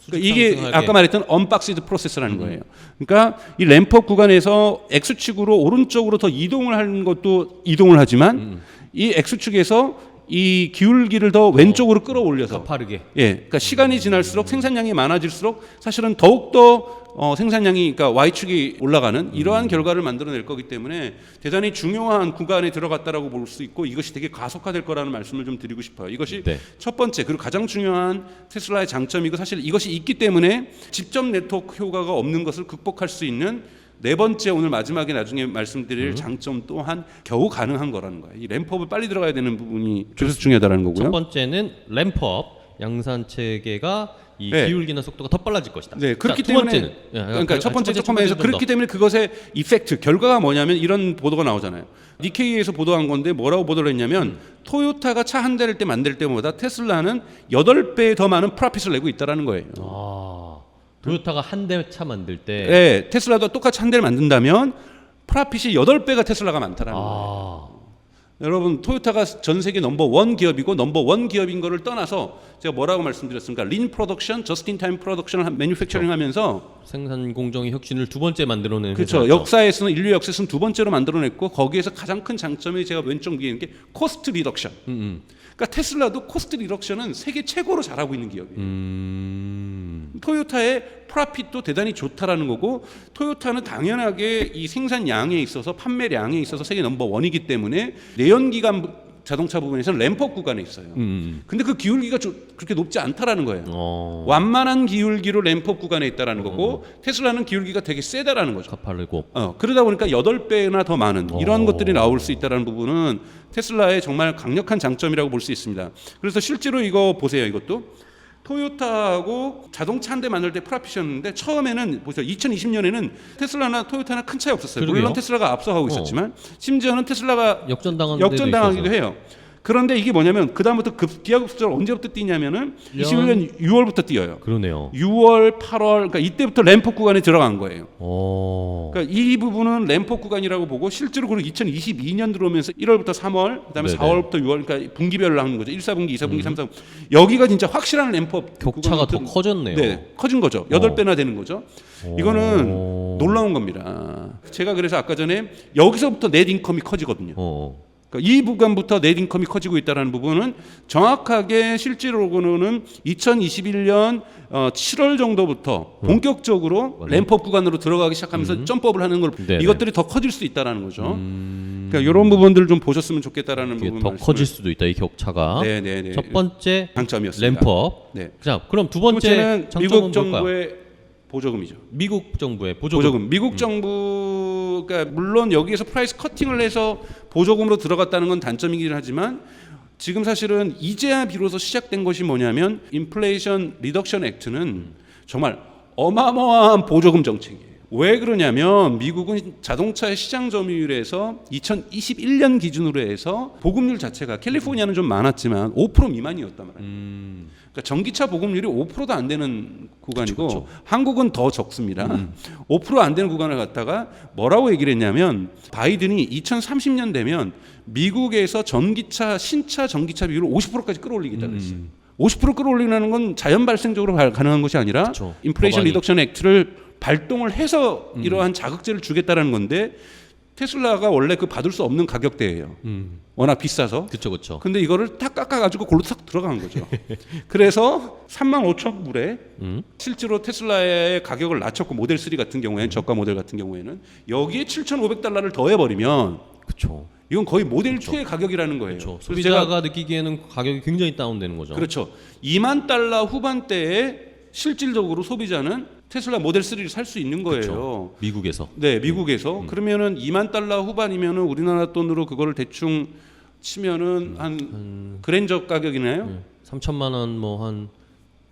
그러니까 이게 아까 말했던 언박시드 프로세스라는 거예요. 그러니까 이 램프업 구간에서 X축으로 오른쪽으로 더 이동을 하는 것도 이동을 하지만 이 X축에서 이 기울기를 더 왼쪽으로 끌어올려서 가파르게. 예, 그러니까 시간이 지날수록 생산량이 많아질수록 사실은 더욱더 생산량이 그러니까 Y축이 올라가는 이러한 결과를 만들어낼 거기 때문에 대단히 중요한 구간에 들어갔다라고 볼 수 있고 이것이 되게 가속화될 거라는 말씀을 좀 드리고 싶어요. 이것이 첫 번째 그리고 가장 중요한 테슬라의 장점이고 사실 이것이 있기 때문에 직접 네트워크 효과가 없는 것을 극복할 수 있는 네 번째 오늘 마지막에 나중에 말씀드릴 장점 또한 겨우 가능한 거라는 거예요. 이 램프업을 빨리 들어가야 되는 부분이 그래서 중요하다는 거고요. 첫 번째는 램프업 양산 체계가 이 기울기나 속도가 더 빨라질 것이다. 네, 그렇기 자, 때문에 두 번째는 그러니까 첫 번째 조금에서 그렇기 때문에 그것의 이펙트 결과가 뭐냐면 이런 보도가 나오잖아요. 니케이에서 보도한 건데 뭐라고 보도를 했냐면 토요타가 차 한 대를 만들 때보다 테슬라는 8배 더 많은 프로핏을 내고 있다라는 거예요. 토요타가 한 대 차 만들 때 네, 테슬라도 똑같이 한 대를 만든다면 프로핏이 8배가 테슬라가 많다라는 거예요. 여러분 토요타가 전 세계 넘버원 기업이고 넘버원 기업인 거를 떠나서 제가 뭐라고 말씀드렸습니까? 린 프로덕션, 저스트 인 타임 프로덕션을 매니팩처링 하면서 생산 공정의 혁신을 두 번째 만들어낸 그렇죠. 회사죠. 역사에서는 인류 역사에서는 두 번째로 만들어냈고 거기에서 가장 큰 장점이 제가 왼쪽 위에 있는 게 코스트 리덕션. 그러니까 테슬라도 코스트 리덕션은 세계 최고로 잘하고 있는 기업이에요. 토요타의 프라핏도 대단히 좋다라는 거고 토요타는 당연하게 이 생산량에 있어서 판매량에 있어서 세계 넘버 원이기 때문에 내연기관 자동차 부분에서는 램프업 구간에 있어요. 근데 그 기울기가 그렇게 높지 않다라는 거예요. 완만한 기울기로 램프업 구간에 있다라는 거고 테슬라는 기울기가 되게 세다라는 거죠. 가파르고. 그러다 보니까 8배나 더 많은 이런 것들이 나올 수 있다는 부분은 테슬라의 정말 강력한 장점이라고 볼 수 있습니다. 그래서 실제로 이거 보세요. 이것도 토요타하고 자동차 한 대 만들 때 프라핏이었는데 처음에는 보세요. 2020년에는 테슬라나 토요타나 큰 차이 없었어요. 그러게요. 물론 테슬라가 앞서가고 있었지만 심지어는 테슬라가 역전당하기도 해요. 그런데 이게 뭐냐면 그다음부터 기하급수적으로 언제부터 뛰냐면은 21년 6월부터 뛰어요. 그러네요. 6월, 8월 그러니까 이때부터 램프 구간에 들어간 거예요. 오. 그러니까 이 부분은 램프 구간이라고 보고 실제로 그리고 2022년 들어오면서 1월부터 3월, 그다음에 네네. 4월부터 6월 그러니까 분기별로 하는 거죠. 1사분기, 2사분기, 3사분기. 여기가 진짜 확실한 램프업 격차가 더 커졌네요. 네, 커진 거죠. 8배나 되는 거죠. 이거는 놀라운 겁니다. 제가 그래서 아까 전에 여기서부터 넷 인컴이 커지거든요. 그러니까 이 부분부터 넷 인컴이 커지고 있다는 부분은 정확하게 실제로는 2021년 7월 정도부터 본격적으로 램프업 구간으로 들어가기 시작하면서 점프업을 하는 걸 네네. 이것들이 더 커질 수도 있다는 거죠. 그러니까 이런 부분들을 좀 보셨으면 좋겠다라는 이게 부분 더 커질 수도 있다 이 격차가. 네네네. 첫 번째 장점이었습니다. 램프업. 네. 자, 그럼 두 번째 번째는 장점은 미국 뭘까요? 정부의 보조금이죠. 미국 정부의 보조금. 미국 정부가 물론 여기에서 프라이스 커팅을 해서 보조금으로 들어갔다는 건 단점이긴 하지만 지금 사실은 이제야 비로소 시작된 것이 뭐냐면 인플레이션 리덕션 액트는 정말 어마어마한 보조금 정책이에요. 왜 그러냐면 미국은 자동차의 시장 점유율에서 2021년 기준으로 해서 보급률 자체가 캘리포니아는 좀 많았지만 5% 미만이었단 말이에요. 그러니까 전기차 보급률이 5%도 안 되는 구간이고 그쵸. 한국은 더 적습니다. 5% 안 되는 구간을 갖다가 뭐라고 얘기를 했냐면 바이든이 2030년 되면 미국에서 신차 전기차 비율을 50%까지 끌어올리겠다고 했어요. 50% 끌어올리는 건 자연 발생적으로 가능한 것이 아니라 그쵸. 인플레이션 법안이. 리덕션 액트를 발동을 해서 이러한 자극제를 주겠다라는 건데 테슬라가 원래 그 받을 수 없는 가격대예요. 워낙 비싸서. 그렇죠. 근데 이거를 딱 깎아가지고 골로 탁 들어간 거죠. 그래서 35,000불에 실제로 테슬라의 가격을 낮췄고 모델 3 같은 경우에는 저가 모델 같은 경우에는 여기에 7,500달러를 더해버리면 그렇죠. 이건 거의 모델 2의 가격이라는 거예요. 그렇죠. 그래서 소비자가 느끼기에는 가격이 굉장히 다운되는 거죠. 그렇죠. 2만 달러 후반대에 실질적으로 소비자는 테슬라 모델 3를 살 수 있는 거예요. 그렇죠. 미국에서. 네, 미국에서. 그러면은 2만 달러 후반이면은 우리나라 돈으로 그거를 대충 치면은 한 그랜저 가격이나요? 3천만 원 뭐 한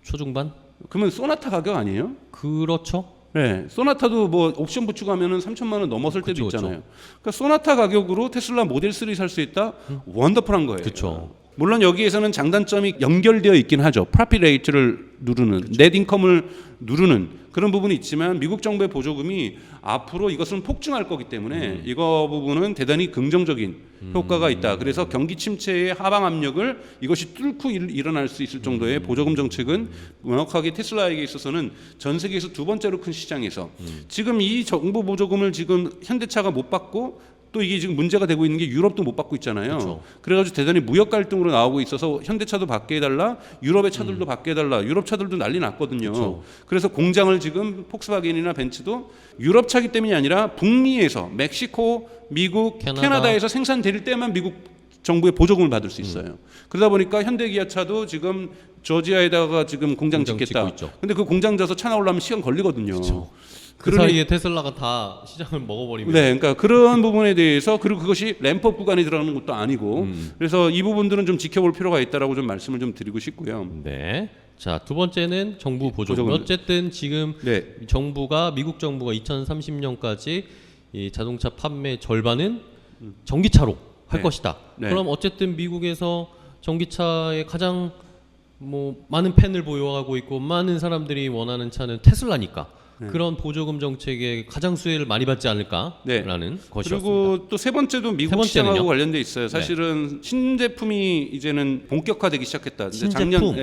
초중반? 그러면 소나타 가격 아니에요? 그렇죠. 네, 소나타도 뭐 옵션 붙이고하면은 3천만 원 넘었을 때도 그쵸, 있잖아요. 그러니까 소나타 가격으로 테슬라 모델 3 살 수 있다? 원더풀한 거예요. 그쵸. 물론 여기에서는 장단점이 연결되어 있긴 하죠. 프라핏 레이트를 누르는, 넷 인컴을 누르는 그런 부분이 있지만 미국 정부의 보조금이 앞으로 이것은 폭증할 거기 때문에 이거 부분은 대단히 긍정적인 효과가 있다. 그래서 경기 침체의 하방 압력을 이것이 뚫고 일어날 수 있을 정도의 보조금 정책은 명확하게 테슬라에게 있어서는 전 세계에서 두 번째로 큰 시장에서 지금 이 정부 보조금을 지금 현대차가 못 받고 또 이게 지금 문제가 되고 있는 게 유럽도 못 받고 있잖아요. 그렇죠. 그래가지고 대단히 무역 갈등으로 나오고 있어서 현대차도 받게 해달라, 유럽의 차들도 받게 해달라, 유럽 차들도 난리 났거든요. 그렇죠. 그래서 공장을 지금 폭스바겐이나 벤츠도 유럽 차기 때문이 아니라 북미에서 멕시코, 미국, 캐나다에서 생산될 때만 미국 정부의 보조금을 받을 수 있어요. 그러다 보니까 현대기아차도 지금 조지아에다가 지금 공장 짓겠다. 근데 그 공장 져서 차 나오려면 시간 걸리거든요. 그렇죠. 그 사이에 테슬라가 다 시장을 먹어버리면. 네, 그러니까 그런 부분에 대해서 그리고 그것이 램프업 구간에 들어가는 것도 아니고 그래서 이 부분들은 좀 지켜볼 필요가 있다라고 좀 말씀을 좀 드리고 싶고요. 네. 자, 두 번째는 정부 보조금. 보조금. 어쨌든 지금 네. 미국 정부가 2030년까지 이 자동차 판매 절반은 전기차로 할 네. 것이다. 네. 그럼 어쨌든 미국에서 전기차에 가장 뭐 많은 팬을 보유하고 있고 많은 사람들이 원하는 차는 테슬라니까. 그런 보조금 정책에 가장 수혜를 많이 받지 않을까라는 것이었습니다. 그리고 또 세 번째도 미국 세 번째는요? 시장하고 관련돼 있어요. 사실은 신제품이 이제는 본격화되기 시작했다. 이제 신제품?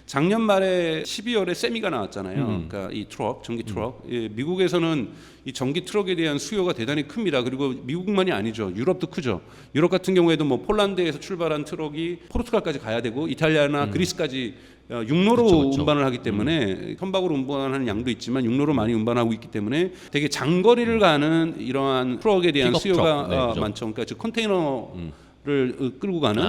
작년 말에 12월에 세미가 나왔잖아요. 그러니까 이 트럭, 전기 트럭. 예, 미국에서는 이 전기 트럭에 대한 수요가 대단히 큽니다. 그리고 미국만이 아니죠. 유럽도 크죠. 유럽 같은 경우에도 뭐 폴란드에서 출발한 트럭이 포르투갈까지 가야 되고 이탈리아나 그리스까지 육로로 그쵸. 운반을 하기 때문에 선박으로 운반하는 양도 있지만 육로로 많이 운반하고 있기 때문에 되게 장거리를 가는 이러한 트럭에 대한 픽업 수요가 트럭. 네, 그죠. 많죠. 그러니까 즉 컨테이너를 끌고 가는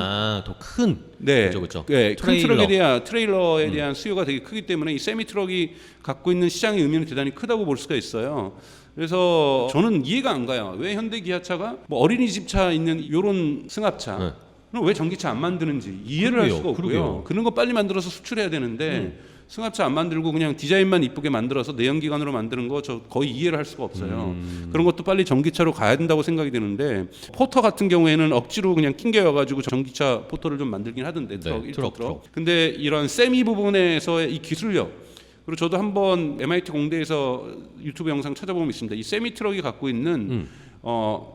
더 큰 네, 그죠. 네, 큰 트럭에 대한 음. 트레일러에 대한 수요가 되게 크기 때문에 이 세미 트럭이 갖고 있는 시장의 의미는 대단히 크다고 볼 수가 있어요. 그래서 저는 이해가 안 가요. 왜 현대 기아차가 뭐 어린이집차 있는 이런 승합차 네. 그럼 왜 전기차 안 만드는지 이해를 할 수가 없고요. 그러게요. 그런 거 빨리 만들어서 수출해야 되는데 승합차 안 만들고 그냥 디자인만 이쁘게 만들어서 내연기관으로 만드는 거 저 거의 이해를 할 수가 없어요. 그런 것도 빨리 전기차로 가야 된다고 생각이 드는데 포터 같은 경우에는 억지로 그냥 낑겨와가지고 전기차 포터를 좀 만들긴 하던데 트럭, 네, 1톤 트럭. 트럭. 근데 이런 세미 부분에서의 이 기술력 그리고 저도 한번 MIT 공대에서 유튜브 영상 찾아보면 있습니다. 이 세미 트럭이 갖고 있는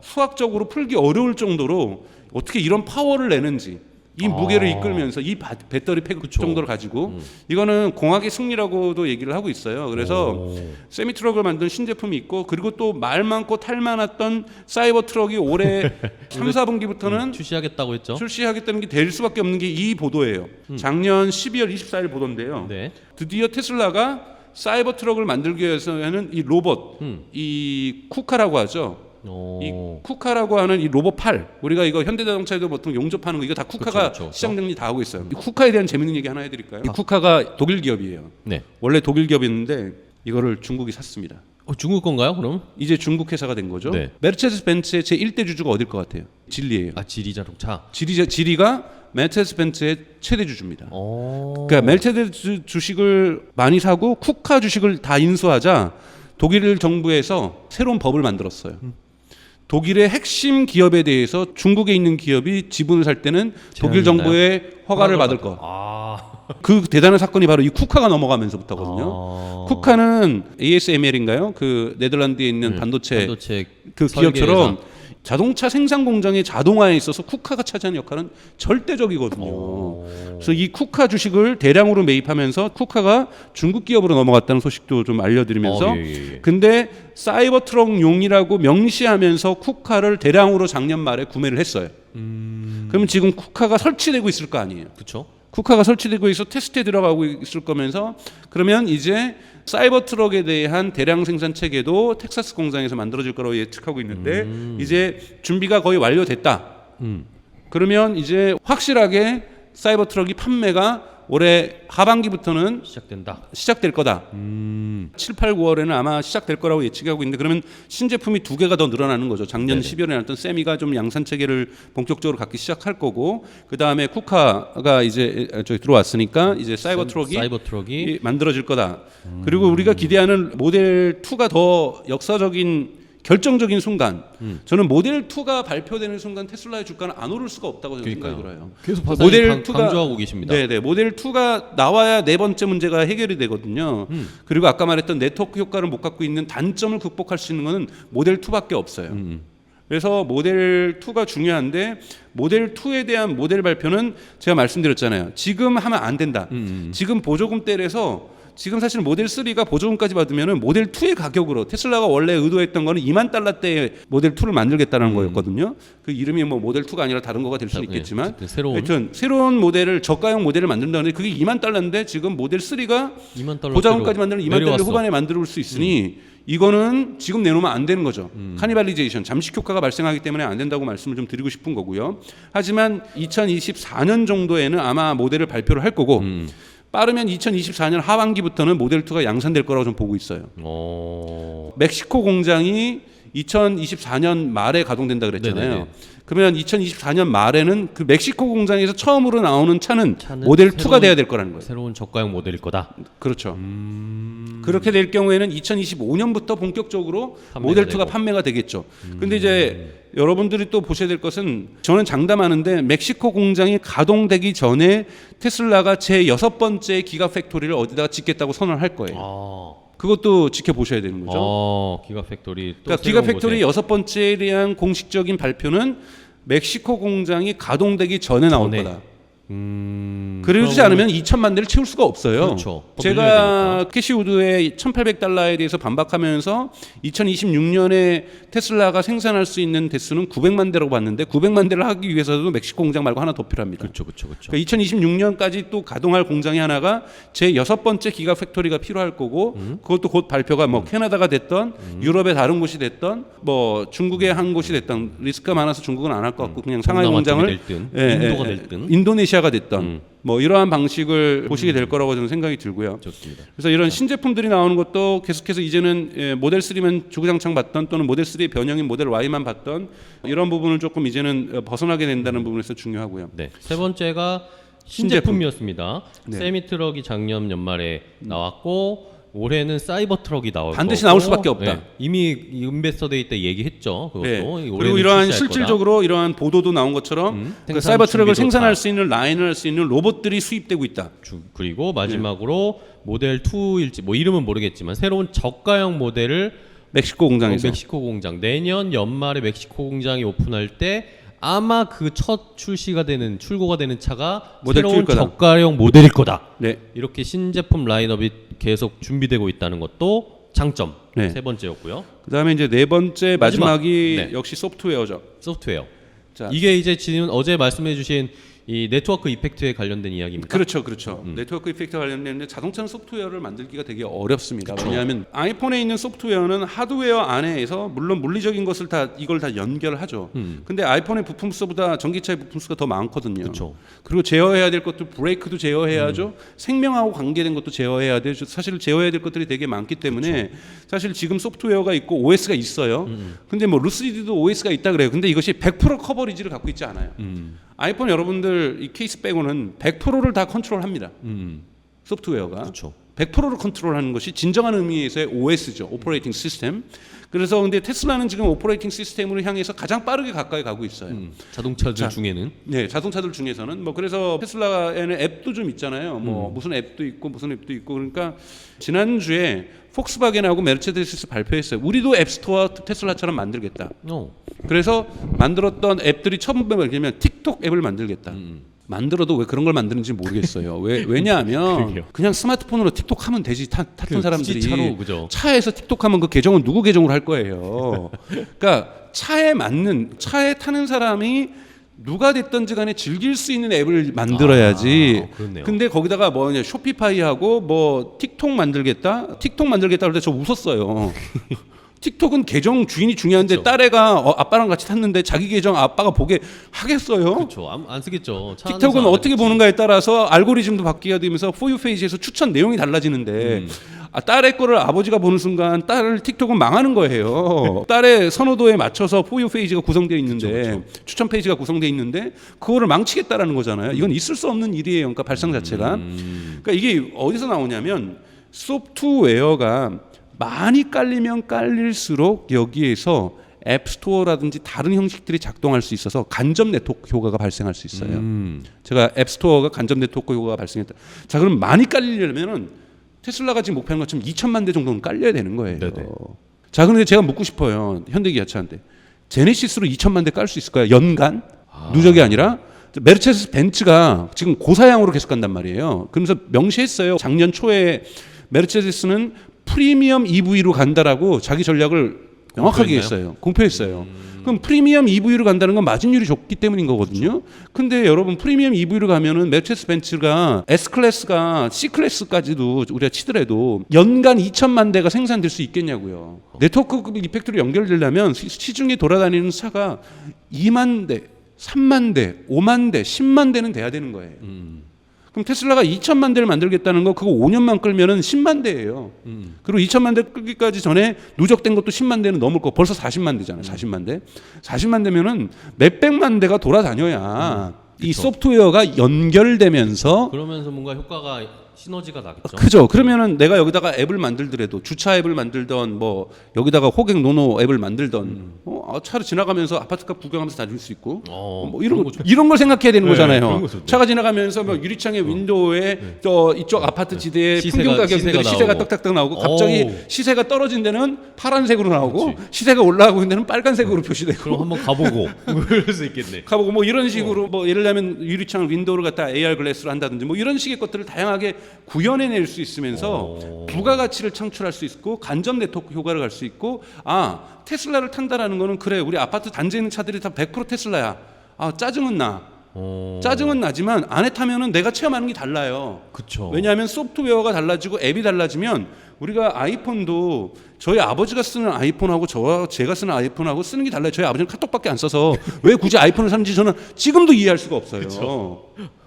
수학적으로 풀기 어려울 정도로 어떻게 이런 파워를 내는지 이 무게를 이끌면서 이 배터리 팩 정도를 가지고 이거는 공학의 승리라고도 얘기를 하고 있어요. 그래서 세미 트럭을 만든 신제품이 있고 그리고 또 말 많고 탈 많았던 사이버 트럭이 올해 3, 4분기부터는 출시하겠다고 했죠. 출시하겠다는 게 될 수밖에 없는 게 이 보도예요. 작년 12월 24일 보도인데요. 네. 드디어 테슬라가 사이버 트럭을 만들기 위해서는 이 로봇, 이 쿠카라고 하죠. 이 쿠카라고 하는 이 로봇 팔 우리가 이거 현대자동차에도 보통 용접하는 거 이거 다 쿠카가 그쵸. 시장 정리 다 하고 있어요. 이 쿠카에 대한 재밌는 얘기 하나 해드릴까요? 이 쿠카가 독일 기업이에요. 네. 원래 독일 기업이었는데 이거를 중국이 샀습니다. 중국 건가요? 그럼? 이제 중국 회사가 된 거죠. 네. 메르체데스 벤츠의 제 1대 주주가 어딜 것 같아요? 질리예요. 지리 자동차. 지리가 메르체데스 벤츠의 최대 주주입니다. 오. 그러니까 메르체데스 주식을 많이 사고 쿠카 주식을 다 인수하자 독일 정부에서 새로운 법을 만들었어요. 독일의 핵심 기업에 대해서 중국에 있는 기업이 지분을 살 때는 독일 정부의 허가를 받을 것. 그 대단한 사건이 바로 이 쿠카가 넘어가면서부터거든요. 쿠카는 ASML인가요? 그 네덜란드에 있는 반도체 그 기업처럼 자동차 생산 공장의 자동화에 있어서 쿠카가 차지하는 역할은 절대적이거든요. 그래서 이 쿠카 주식을 대량으로 매입하면서 쿠카가 중국 기업으로 넘어갔다는 소식도 좀 알려드리면서 근데 사이버 트럭용이라고 명시하면서 쿠카를 대량으로 작년 말에 구매를 했어요. 그러면 지금 쿠카가 설치되고 있을 거 아니에요. 그렇죠. 쿠카가 설치되고 있어 테스트에 들어가고 있을 거면서 그러면 이제 사이버 트럭에 대한 대량 생산 체계도 텍사스 공장에서 만들어질 거라고 예측하고 있는데 이제 준비가 거의 완료됐다. 그러면 이제 확실하게 사이버 트럭이 판매가 올해 하반기부터는 시작될 거다. 7, 8, 9월에는 아마 시작될 거라고 예측하고 있는데 그러면 신제품이 2개가 더 늘어나는 거죠. 작년 12월에 나왔던 세미가 좀 양산 체계를 본격적으로 갖기 시작할 거고 그 다음에 쿠카가 이제 저기 들어왔으니까 이제 사이버 트럭이 만들어질 거다. 그리고 우리가 기대하는 모델 2가 더 역사적인 결정적인 순간 저는 모델 2가 발표되는 순간 테슬라의 주가는 안 오를 수가 없다고 저는 생각이 들어요. 계속 모델 2가 강조하고 계십니다. 네, 모델 2가 나와야 네 번째 문제가 해결이 되거든요. 그리고 아까 말했던 네트워크 효과를 못 갖고 있는 단점을 극복할 수 있는 것은 모델 2밖에 없어요. 그래서 모델 2가 중요한데 모델 2에 대한 모델 발표는 제가 말씀드렸잖아요. 지금 하면 안 된다. 지금 보조금 떼려서 지금 사실 모델 3가 보조금까지 받으면은 모델 2의 가격으로 테슬라가 원래 의도했던 거는 $20,000대의 모델 2를 만들겠다는 거였거든요. 그 이름이 뭐 모델 2가 아니라 다른 거가 될 수는 있겠지만 하여튼 새로운 모델을 저가형 모델을 만든다는데 그게 $20,000인데 지금 모델 3가 보조금까지 만드는 $20,000 후반에 만들 수 있으니 이거는 지금 내놓으면 안 되는 거죠. 카니발리제이션, 잠식 효과가 발생하기 때문에 안 된다고 말씀을 좀 드리고 싶은 거고요. 하지만 2024년 정도에는 아마 모델을 발표를 할 거고 빠르면 2024년 하반기부터는 모델 2가 양산될 거라고 좀 보고 있어요. 멕시코 공장이 2024년 말에 가동된다 그랬잖아요. 네네네. 그러면 2024년 말에는 그 멕시코 공장에서 처음으로 나오는 차는 모델 2가 돼야 될 거라는 거예요. 새로운 저가형 모델일 거다. 그렇죠. 그렇게 될 경우에는 2025년부터 본격적으로 모델 2가 판매가 되겠죠. 근데 이제 여러분들이 또 보셔야 될 것은 저는 장담하는데 멕시코 공장이 가동되기 전에 테슬라가 제 6번째 기가 팩토리를 어디다가 짓겠다고 선언을 할 거예요. 그것도 지켜보셔야 되는 거죠. 기가팩토리. 또 그러니까 새로운 기가팩토리 모델. 6번째에 대한 공식적인 발표는 멕시코 공장이 가동되기 전에 나올 전에. 거다. 그러지 그러면- 않으면 2,000만 대를 채울 수가 없어요. 그렇죠. 더 제가 늘려야 캐시우드의 1,800달러에 대해서 반박하면서 2026년에 테슬라가 생산할 수 있는 대수는 900만 대라고 봤는데 900만 대를 하기 위해서도 멕시코 공장 말고 하나 더 필요합니다. 그렇죠, 그렇죠, 그렇죠. 그러니까 2026년까지 또 가동할 공장이 하나가 제 6번째 기가 팩토리가 필요할 거고 그것도 곧 발표가 뭐 캐나다가 됐던 유럽의 다른 곳이 됐던 뭐 중국의 한 곳이 됐던 리스크가 많아서 중국은 안 할 것 같고 그냥 상하이 동남아 공장을 쪽이 됐든, 인도가 됐든. 인도네시아가 됐던 뭐 이러한 방식을 보시게 될 거라고 저는 생각이 들고요. 좋습니다. 그래서 이런 신제품들이 나오는 것도 계속해서 이제는 모델 3만 주구장창 봤던 또는 모델 3의 변형인 모델 Y만 봤던 이런 부분을 조금 이제는 벗어나게 된다는 부분에서 중요하고요. 네. 세 번째가 신제품. 신제품이었습니다. 네. 세미 트럭이 작년 연말에 나왔고 올해는 사이버 트럭이 나올 반드시 거고. 나올 수밖에 없다. 네. 이미 인베스터 데이 때 얘기했죠. 그것도 네. 올해는 그리고 이러한 출시할 거다. 실질적으로 이러한 보도도 나온 것처럼 그 생산 사이버 트럭을 준비도 생산할 다. 수 있는 라인을 할 수 있는 로봇들이 수입되고 있다. 그리고 마지막으로 모델 2일지 뭐 이름은 모르겠지만 새로운 저가형 모델을 멕시코 공장에서. 멕시코 공장 내년 연말에 멕시코 공장이 오픈할 때 아마 그 첫 출시가 되는 출고가 되는 차가 모델 새로운 2일 거다. 저가형 모델일 거다. 네. 이렇게 신제품 라인업이 계속 준비되고 있다는 것도 장점. 네. 세 번째였고요. 그다음에 이제 네 번째 마지막이 네. 역시 소프트웨어죠. 소프트웨어. 자. 이게 이제 지금 어제 말씀해주신 이 네트워크 이펙트에 관련된 이야기입니다. 그렇죠, 그렇죠. 네트워크 이펙트 관련된 자동차는 소프트웨어를 만들기가 되게 어렵습니다. 왜냐하면 아이폰에 있는 소프트웨어는 하드웨어 안에서 물론 물리적인 것을 다 이걸 다 연결하죠. 근데 아이폰의 부품 수보다 전기차의 부품 수가 더 많거든요. 그렇죠. 그리고 제어해야 될 것도 브레이크도 제어해야죠. 생명하고 관계된 것도 제어해야 돼요. 사실 제어해야 될 것들이 되게 많기 때문에 사실 지금 소프트웨어가 있고 OS가 있어요. 근데 뭐 루시드도 OS가 있다 그래요. 근데 이것이 100% 커버리지를 갖고 있지 않아요. 아이폰 여러분들 이 케이스 빼고는 100%를 다 컨트롤합니다. 소프트웨어가 그렇죠. 100%를 컨트롤하는 것이 진정한 의미에서의 OS죠. 오퍼레이팅 시스템. 그래서 근데 테슬라는 지금 오퍼레이팅 시스템으로 향해서 가장 빠르게 가까이 가고 있어요. 자동차들 중에는 네, 자동차들 중에서는 뭐 그래서 테슬라에는 앱도 좀 있잖아요. 뭐 무슨 앱도 있고 무슨 앱도 있고 그러니까 지난주에 폭스바겐하고 메르체데스 발표했어요. 우리도 앱스토어 테슬라처럼 만들겠다. 그래서 만들었던 앱들이 처음 보면 틱톡 앱을 만들겠다. 만들어도 왜 그런 걸 만드는지 모르겠어요. 왜냐하면 그러게요. 그냥 스마트폰으로 틱톡 하면 되지. 탔던 사람들이 차로, 그죠? 차에서 틱톡 하면 그 계정은 누구 계정으로 할 거예요. 그러니까 차에 타는 사람이 누가 됐든지 간에 즐길 수 있는 앱을 만들어야지. 그렇네요. 근데 거기다가 뭐냐 쇼피파이하고 뭐 틱톡 만들겠다 그럴 때 저 웃었어요. 틱톡은 계정 주인이 중요한데 그렇죠. 딸애가 아빠랑 같이 탔는데 자기 계정 아빠가 보게 하겠어요? 그렇죠. 안 쓰겠죠. 차 틱톡은 안에서 안 어떻게 하겠지. 보는가에 따라서 알고리즘도 바뀌게 되면서 포유 페이지에서 추천 내용이 달라지는데 딸의 거를 아버지가 보는 순간 딸을 틱톡은 망하는 거예요. 딸의 선호도에 맞춰서 포유 페이지가 구성되어 있는데 그렇죠. 추천 페이지가 구성되어 있는데 그거를 망치겠다라는 거잖아요. 이건 있을 수 없는 일이에요. 그러니까 발상 자체가. 그러니까 이게 어디서 나오냐면 소프트웨어가 많이 깔리면 깔릴수록 여기에서 앱스토어라든지 다른 형식들이 작동할 수 있어서 간접 네트워크 효과가 발생할 수 있어요. 제가 앱스토어가 간접 네트워크 효과가 발생했다. 자, 그럼 많이 깔리려면은 테슬라가 지금 목표하는 것처럼 2,000만 대 정도는 깔려야 되는 거예요. 네네. 자, 그런데 제가 묻고 싶어요. 현대기아차한테 제네시스로 2,000만 대 깔 수 있을까요? 연간? 누적이 아니라 메르체데스 벤츠가 지금 고사양으로 계속 간단 말이에요. 그러면서 명시했어요. 작년 초에 메르체데스는 프리미엄 EV로 간다라고 자기 전략을 명확하게 했어요. 공표했어요. 그럼 프리미엄 EV로 간다는 건 마진율이 좋기 때문인 거거든요. 근데 여러분 프리미엄 EV로 가면은 메르체데스 벤츠가 S클래스가 C클래스까지도 우리가 치더라도 연간 2,000만 대가 생산될 수 있겠냐고요. 네트워크 이펙트로 연결되려면 시중에 돌아다니는 차가 2만 대, 3만 대, 5만 대, 10만 대는 돼야 되는 거예요. 그럼 테슬라가 2,000만 대를 만들겠다는 거 그거 5년만 끌면은 10만 대예요. 그리고 2,000만 대 끌기까지 전에 누적된 것도 10만 대는 넘을 거. 벌써 40만 대잖아요. 40만 대. 40만 대면은 몇백만 대가 돌아다녀야 이 소프트웨어가 연결되면서 그러면서 뭔가 효과가 시너지가 나겠죠. 그죠. 그러면은 내가 여기다가 앱을 만들더라도 주차 앱을 만들던 뭐 여기다가 호객 노노 앱을 만들던 차로 지나가면서 아파트값 구경하면서 다닐 수 있고 뭐 그런 거 좋- 이런 걸 생각해야 되는 그런 거잖아요. 거 좋네. 차가 지나가면서 뭐 유리창의 윈도우에 저 이쪽 아파트 지대의 평균 가격들이 시세가 나오고. 딱딱딱 나오고 갑자기 오. 시세가 떨어진 데는 파란색으로 나오고 그렇지. 시세가 올라가고 있는 데는 빨간색으로 표시되고 그럼 한번 가보고 그럴 수 있겠네. 가보고 뭐 이런 식으로 뭐 예를 들면 유리창 윈도우를 갖다 AR 글래스로 한다든지 뭐 이런 식의 것들을 다양하게 구현해낼 수 있으면서 부가가치를 창출할 수 있고 간접 네트워크 효과를 갈 수 있고 테슬라를 탄다라는 거는 그래 우리 아파트 단지에 있는 차들이 다 100% 테슬라야. 짜증은 나. 짜증은 나지만 안에 타면은 내가 체험하는 게 달라요. 그쵸. 왜냐하면 소프트웨어가 달라지고 앱이 달라지면 우리가 아이폰도 저희 아버지가 쓰는 아이폰하고 제가 쓰는 아이폰하고 쓰는 게 달라요. 저희 아버지는 카톡밖에 안 써서 왜 굳이 아이폰을 사는지 저는 지금도 이해할 수가 없어요.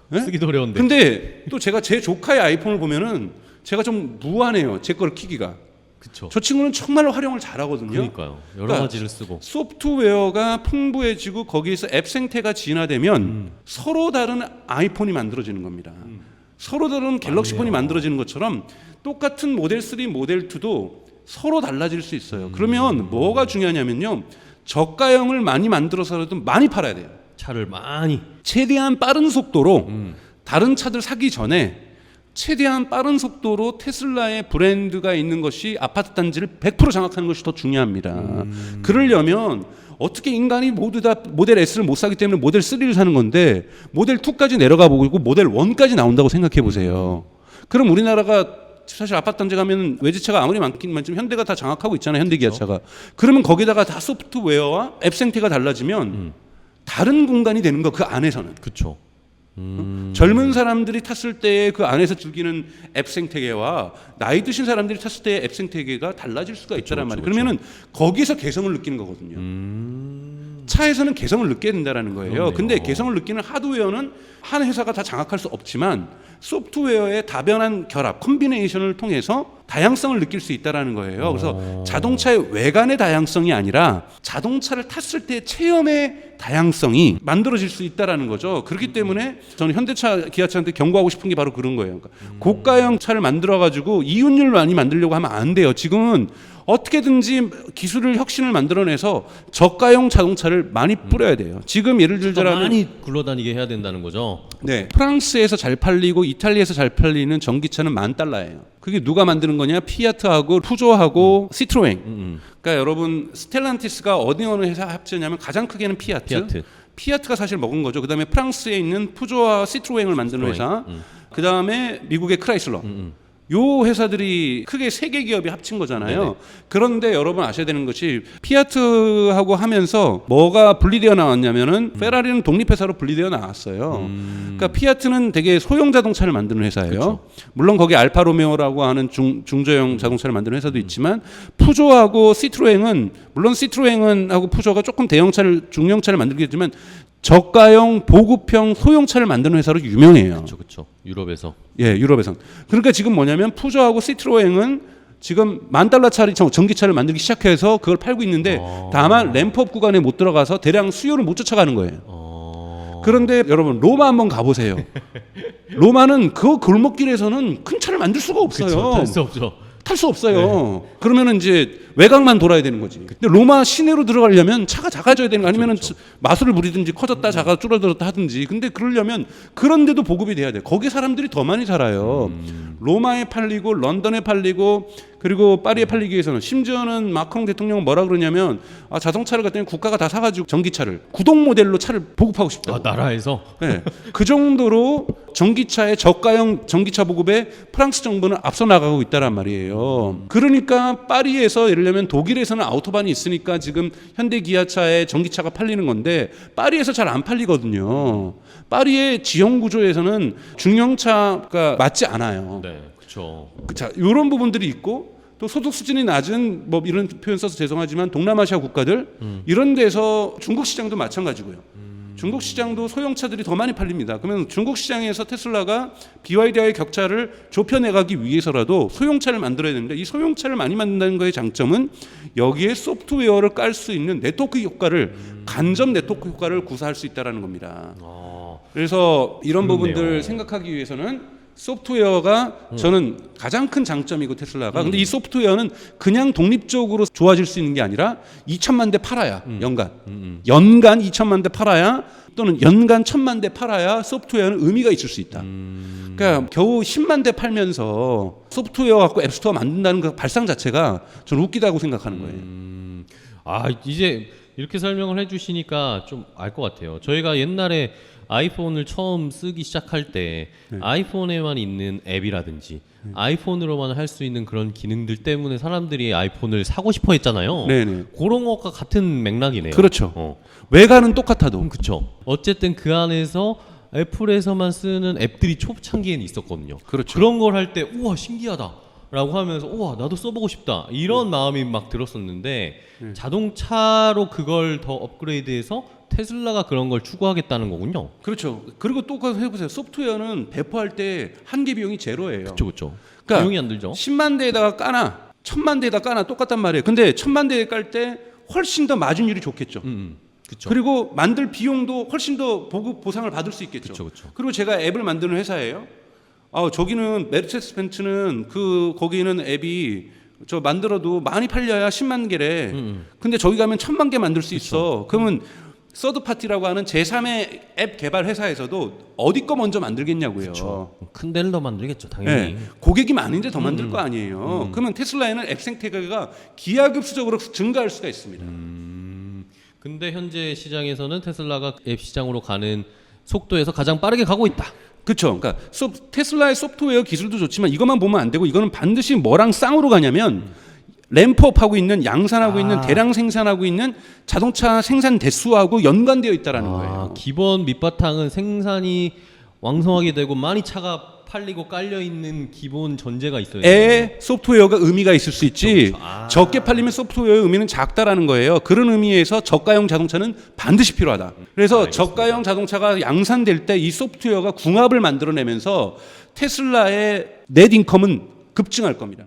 네? 쓰기도 어려운데. 근데 또 제가 제 조카의 아이폰을 보면은 제가 좀 무안해요. 제 거를 키기가. 그쵸. 저 친구는 정말로 활용을 잘하거든요. 그러니까요. 여러 그러니까 가지를 쓰고. 소프트웨어가 풍부해지고 거기에서 앱 생태가 진화되면 서로 다른 아이폰이 만들어지는 겁니다. 서로 다른 갤럭시 폰이 만들어지는 것처럼 똑같은 모델 3, 모델 2도 서로 달라질 수 있어요. 그러면 뭐가 중요하냐면요. 저가형을 많이 만들어서라도 많이 팔아야 돼요. 차를 많이. 최대한 빠른 속도로 다른 차들 사기 전에 최대한 빠른 속도로 테슬라의 브랜드가 있는 것이 아파트 단지를 100% 장악하는 것이 더 중요합니다. 그러려면 어떻게 인간이 모두 다 모델 S를 못 사기 때문에 모델 3를 사는 건데 모델 2까지 내려가 보고 있고 모델 1까지 나온다고 생각해 보세요. 그럼 우리나라가 사실 아파트 단지 가면 외제차가 아무리 많긴 많지만 현대가 다 장악하고 있잖아요. 현대기아차가. 그러면 거기다가 다 소프트웨어와 앱 생태가 달라지면 다른 공간이 되는 거 그 안에서는. 그쵸. 젊은 사람들이 탔을 때 그 안에서 즐기는 앱 생태계와 나이 드신 사람들이 탔을 때의 앱 생태계가 달라질 수가 있다란 말이에요. 그러면은 거기서 개성을 느끼는 거거든요. 차에서는 개성을 느껴야 된다라는 거예요. 그렇네요. 근데 개성을 느끼는 하드웨어는 한 회사가 다 장악할 수 없지만 소프트웨어의 다변한 결합, 컨비네이션을 통해서 다양성을 느낄 수 있다라는 거예요. 그래서 자동차의 외관의 다양성이 아니라 자동차를 탔을 때 체험의 다양성이 만들어질 수 있다라는 거죠. 그렇기 때문에 저는 현대차, 기아차한테 경고하고 싶은 게 바로 그런 거예요. 그러니까 고가형 차를 만들어 가지고 이윤율 많이 만들려고 하면 안 돼요. 지금은 어떻게든지 기술을 혁신을 만들어내서 저가형 자동차를 많이 뿌려야 돼요. 지금 예를 들자면 많이 굴러다니게 해야 된다는 거죠. 네, 프랑스에서 잘 팔리고 이탈리아에서 잘 팔리는 전기차는 $10,000예요. 그게 누가 만드는 거냐? 피아트하고 푸조하고 시트로엥. 그러니까 여러분 스텔란티스가 어느 회사 합치냐면 가장 크게는 피아트. 피아트가 사실 먹은 거죠. 그다음에 프랑스에 있는 푸조와 시트로엥을 만드는 회사. 그다음에 미국의 크라이슬러. 요 회사들이 크게 세 개 기업이 합친 거잖아요. 네네. 그런데 여러분 아셔야 되는 것이 피아트하고 하면서 뭐가 분리되어 나왔냐면은 페라리는 독립회사로 분리되어 나왔어요. 그러니까 피아트는 되게 소형 자동차를 만드는 회사예요. 그쵸. 물론 거기 알파로메오라고 하는 중저형 자동차를 만드는 회사도 있지만 푸조하고 시트로엥은 물론 시트로엥은 하고 푸조가 조금 대형차를 중형차를 만들겠지만 저가형 보급형 소형차를 만드는 회사로 유명해요. 그렇죠. 유럽에서. 예, 유럽에선. 그러니까 지금 뭐냐면 푸조하고 시트로엥은 지금 $10,000짜리 전기차를 만들기 시작해서 그걸 팔고 있는데 다만 램프업 구간에 못 들어가서 대량 수요를 못 쫓아가는 거예요. 그런데 여러분 로마 한번 가보세요. 로마는 그 골목길에서는 큰 차를 만들 수가 없어요. 탈 수 없죠. 탈 수 없어요. 그러면은 이제 외곽만 돌아야 되는 거지. 근데 로마 시내로 들어가려면 차가 작아져야 되는 거 아니면은 마술을 부리든지 커졌다 작아 줄어들었다 하든지. 근데 그러려면 그런데도 보급이 돼야 돼. 거기 사람들이 더 많이 살아요. 로마에 팔리고 런던에 팔리고 그리고 파리에 팔리기 위해서는 심지어는 마크롱 대통령은 뭐라 그러냐면 자동차를 갖다 국가가 다 사가지고 전기차를 구동 모델로 차를 보급하고 싶다. 나라에서. 네. 그 정도로 전기차의 저가형 전기차 보급에 프랑스 정부는 앞서 나가고 있다란 말이에요. 그러니까 파리에서 예를 들면 독일에서는 아우토반이 있으니까 지금 현대 기아차의 전기차가 팔리는 건데 파리에서 잘 안 팔리거든요. 파리의 지형 구조에서는 중형차가 맞지 않아요. 네, 그렇죠. 자, 이런 부분들이 있고 또 소득 수준이 낮은 뭐 이런 표현 써서 죄송하지만 동남아시아 국가들 이런 데서 중국 시장도 마찬가지고요. 중국 시장도 소형차들이 더 많이 팔립니다. 그러면 중국 시장에서 테슬라가 BYD와의 격차를 좁혀내가기 위해서라도 소형차를 만들어야 되는데 이 소형차를 많이 만든다는 거의 장점은 여기에 소프트웨어를 깔 수 있는 네트워크 효과를 간접 네트워크 효과를 구사할 수 있다는 겁니다. 그래서 이런 그렇네요. 부분들 생각하기 위해서는 소프트웨어가 저는 가장 큰 장점이고 테슬라가 근데 이 소프트웨어는 그냥 독립적으로 좋아질 수 있는 게 아니라 2천만 대 팔아야 연간 2천만 대 팔아야 또는 연간 1,000만 대 팔아야 소프트웨어는 의미가 있을 수 있다. 그러니까 겨우 10만 대 팔면서 소프트웨어 갖고 앱스토어 만든다는 그 발상 자체가 저는 웃기다고 생각하는 거예요. 아, 이제 이렇게 설명을 해주시니까 좀 알 것 같아요. 저희가 옛날에 아이폰을 처음 쓰기 시작할 때 아이폰에만 있는 앱이라든지 아이폰으로만 할 수 있는 그런 기능들 때문에 사람들이 아이폰을 사고 싶어 했잖아요. 네네. 그런 것과 같은 맥락이네요. 그렇죠. 외관은 똑같아도. 그렇죠. 어쨌든 그 안에서 애플에서만 쓰는 앱들이 초창기에는 있었거든요. 그렇죠. 그런 걸 할 때 우와 신기하다라고 하면서 우와 나도 써보고 싶다 이런 마음이 막 들었었는데 자동차로 그걸 더 업그레이드해서 테슬라가 그런 걸 추구하겠다는 거군요. 그렇죠. 그리고 또 그거 해보세요. 소프트웨어는 배포할 때 한계 비용이 제로예요. 그렇죠. 그러니까 비용이 안 들죠. 10만 대에다가 까나 1,000만 대에다 까나 똑같단 말이에요. 근데 1,000만 대에 깔 때 훨씬 더 마진율이 좋겠죠. 그렇죠. 그리고 만들 비용도 훨씬 더 보상을 받을 수 있겠죠. 그쵸. 그리고 제가 앱을 만드는 회사예요. 저기는 메르세데스 벤츠는 거기는 앱이 저 만들어도 많이 팔려야 10만 개래. 근데 저기 가면 1,000만 개 만들 수 있어. 그러면 서드 파티라고 하는 제3의 앱 개발 회사에서도 어디 거 먼저 만들겠냐고요. 그렇죠. 큰 데를 더 만들겠죠, 당연히. 네. 고객이 많은데 더 만들 거 아니에요. 그러면 테슬라에는 앱 생태계가 기하급수적으로 증가할 수가 있습니다. 근데 현재 시장에서는 테슬라가 앱 시장으로 가는 속도에서 가장 빠르게 가고 있다. 그렇죠. 그러니까 테슬라의 소프트웨어 기술도 좋지만 이것만 보면 안 되고 이거는 반드시 뭐랑 쌍으로 가냐면 램프업하고 있는 양산하고 있는 대량 생산하고 있는 자동차 생산 대수하고 연관되어 있다라는 거예요. 기본 밑바탕은 생산이 왕성하게 되고 많이 차가 팔리고 깔려 있는 기본 전제가 있어요. 소프트웨어가 의미가 있을 수 있지. 그렇죠. 적게 팔리면 소프트웨어의 의미는 작다라는 거예요. 그런 의미에서 저가형 자동차는 반드시 필요하다. 그래서 저가형 자동차가 양산될 때 이 소프트웨어가 궁합을 만들어내면서 테슬라의 넷 인컴은 급증할 겁니다.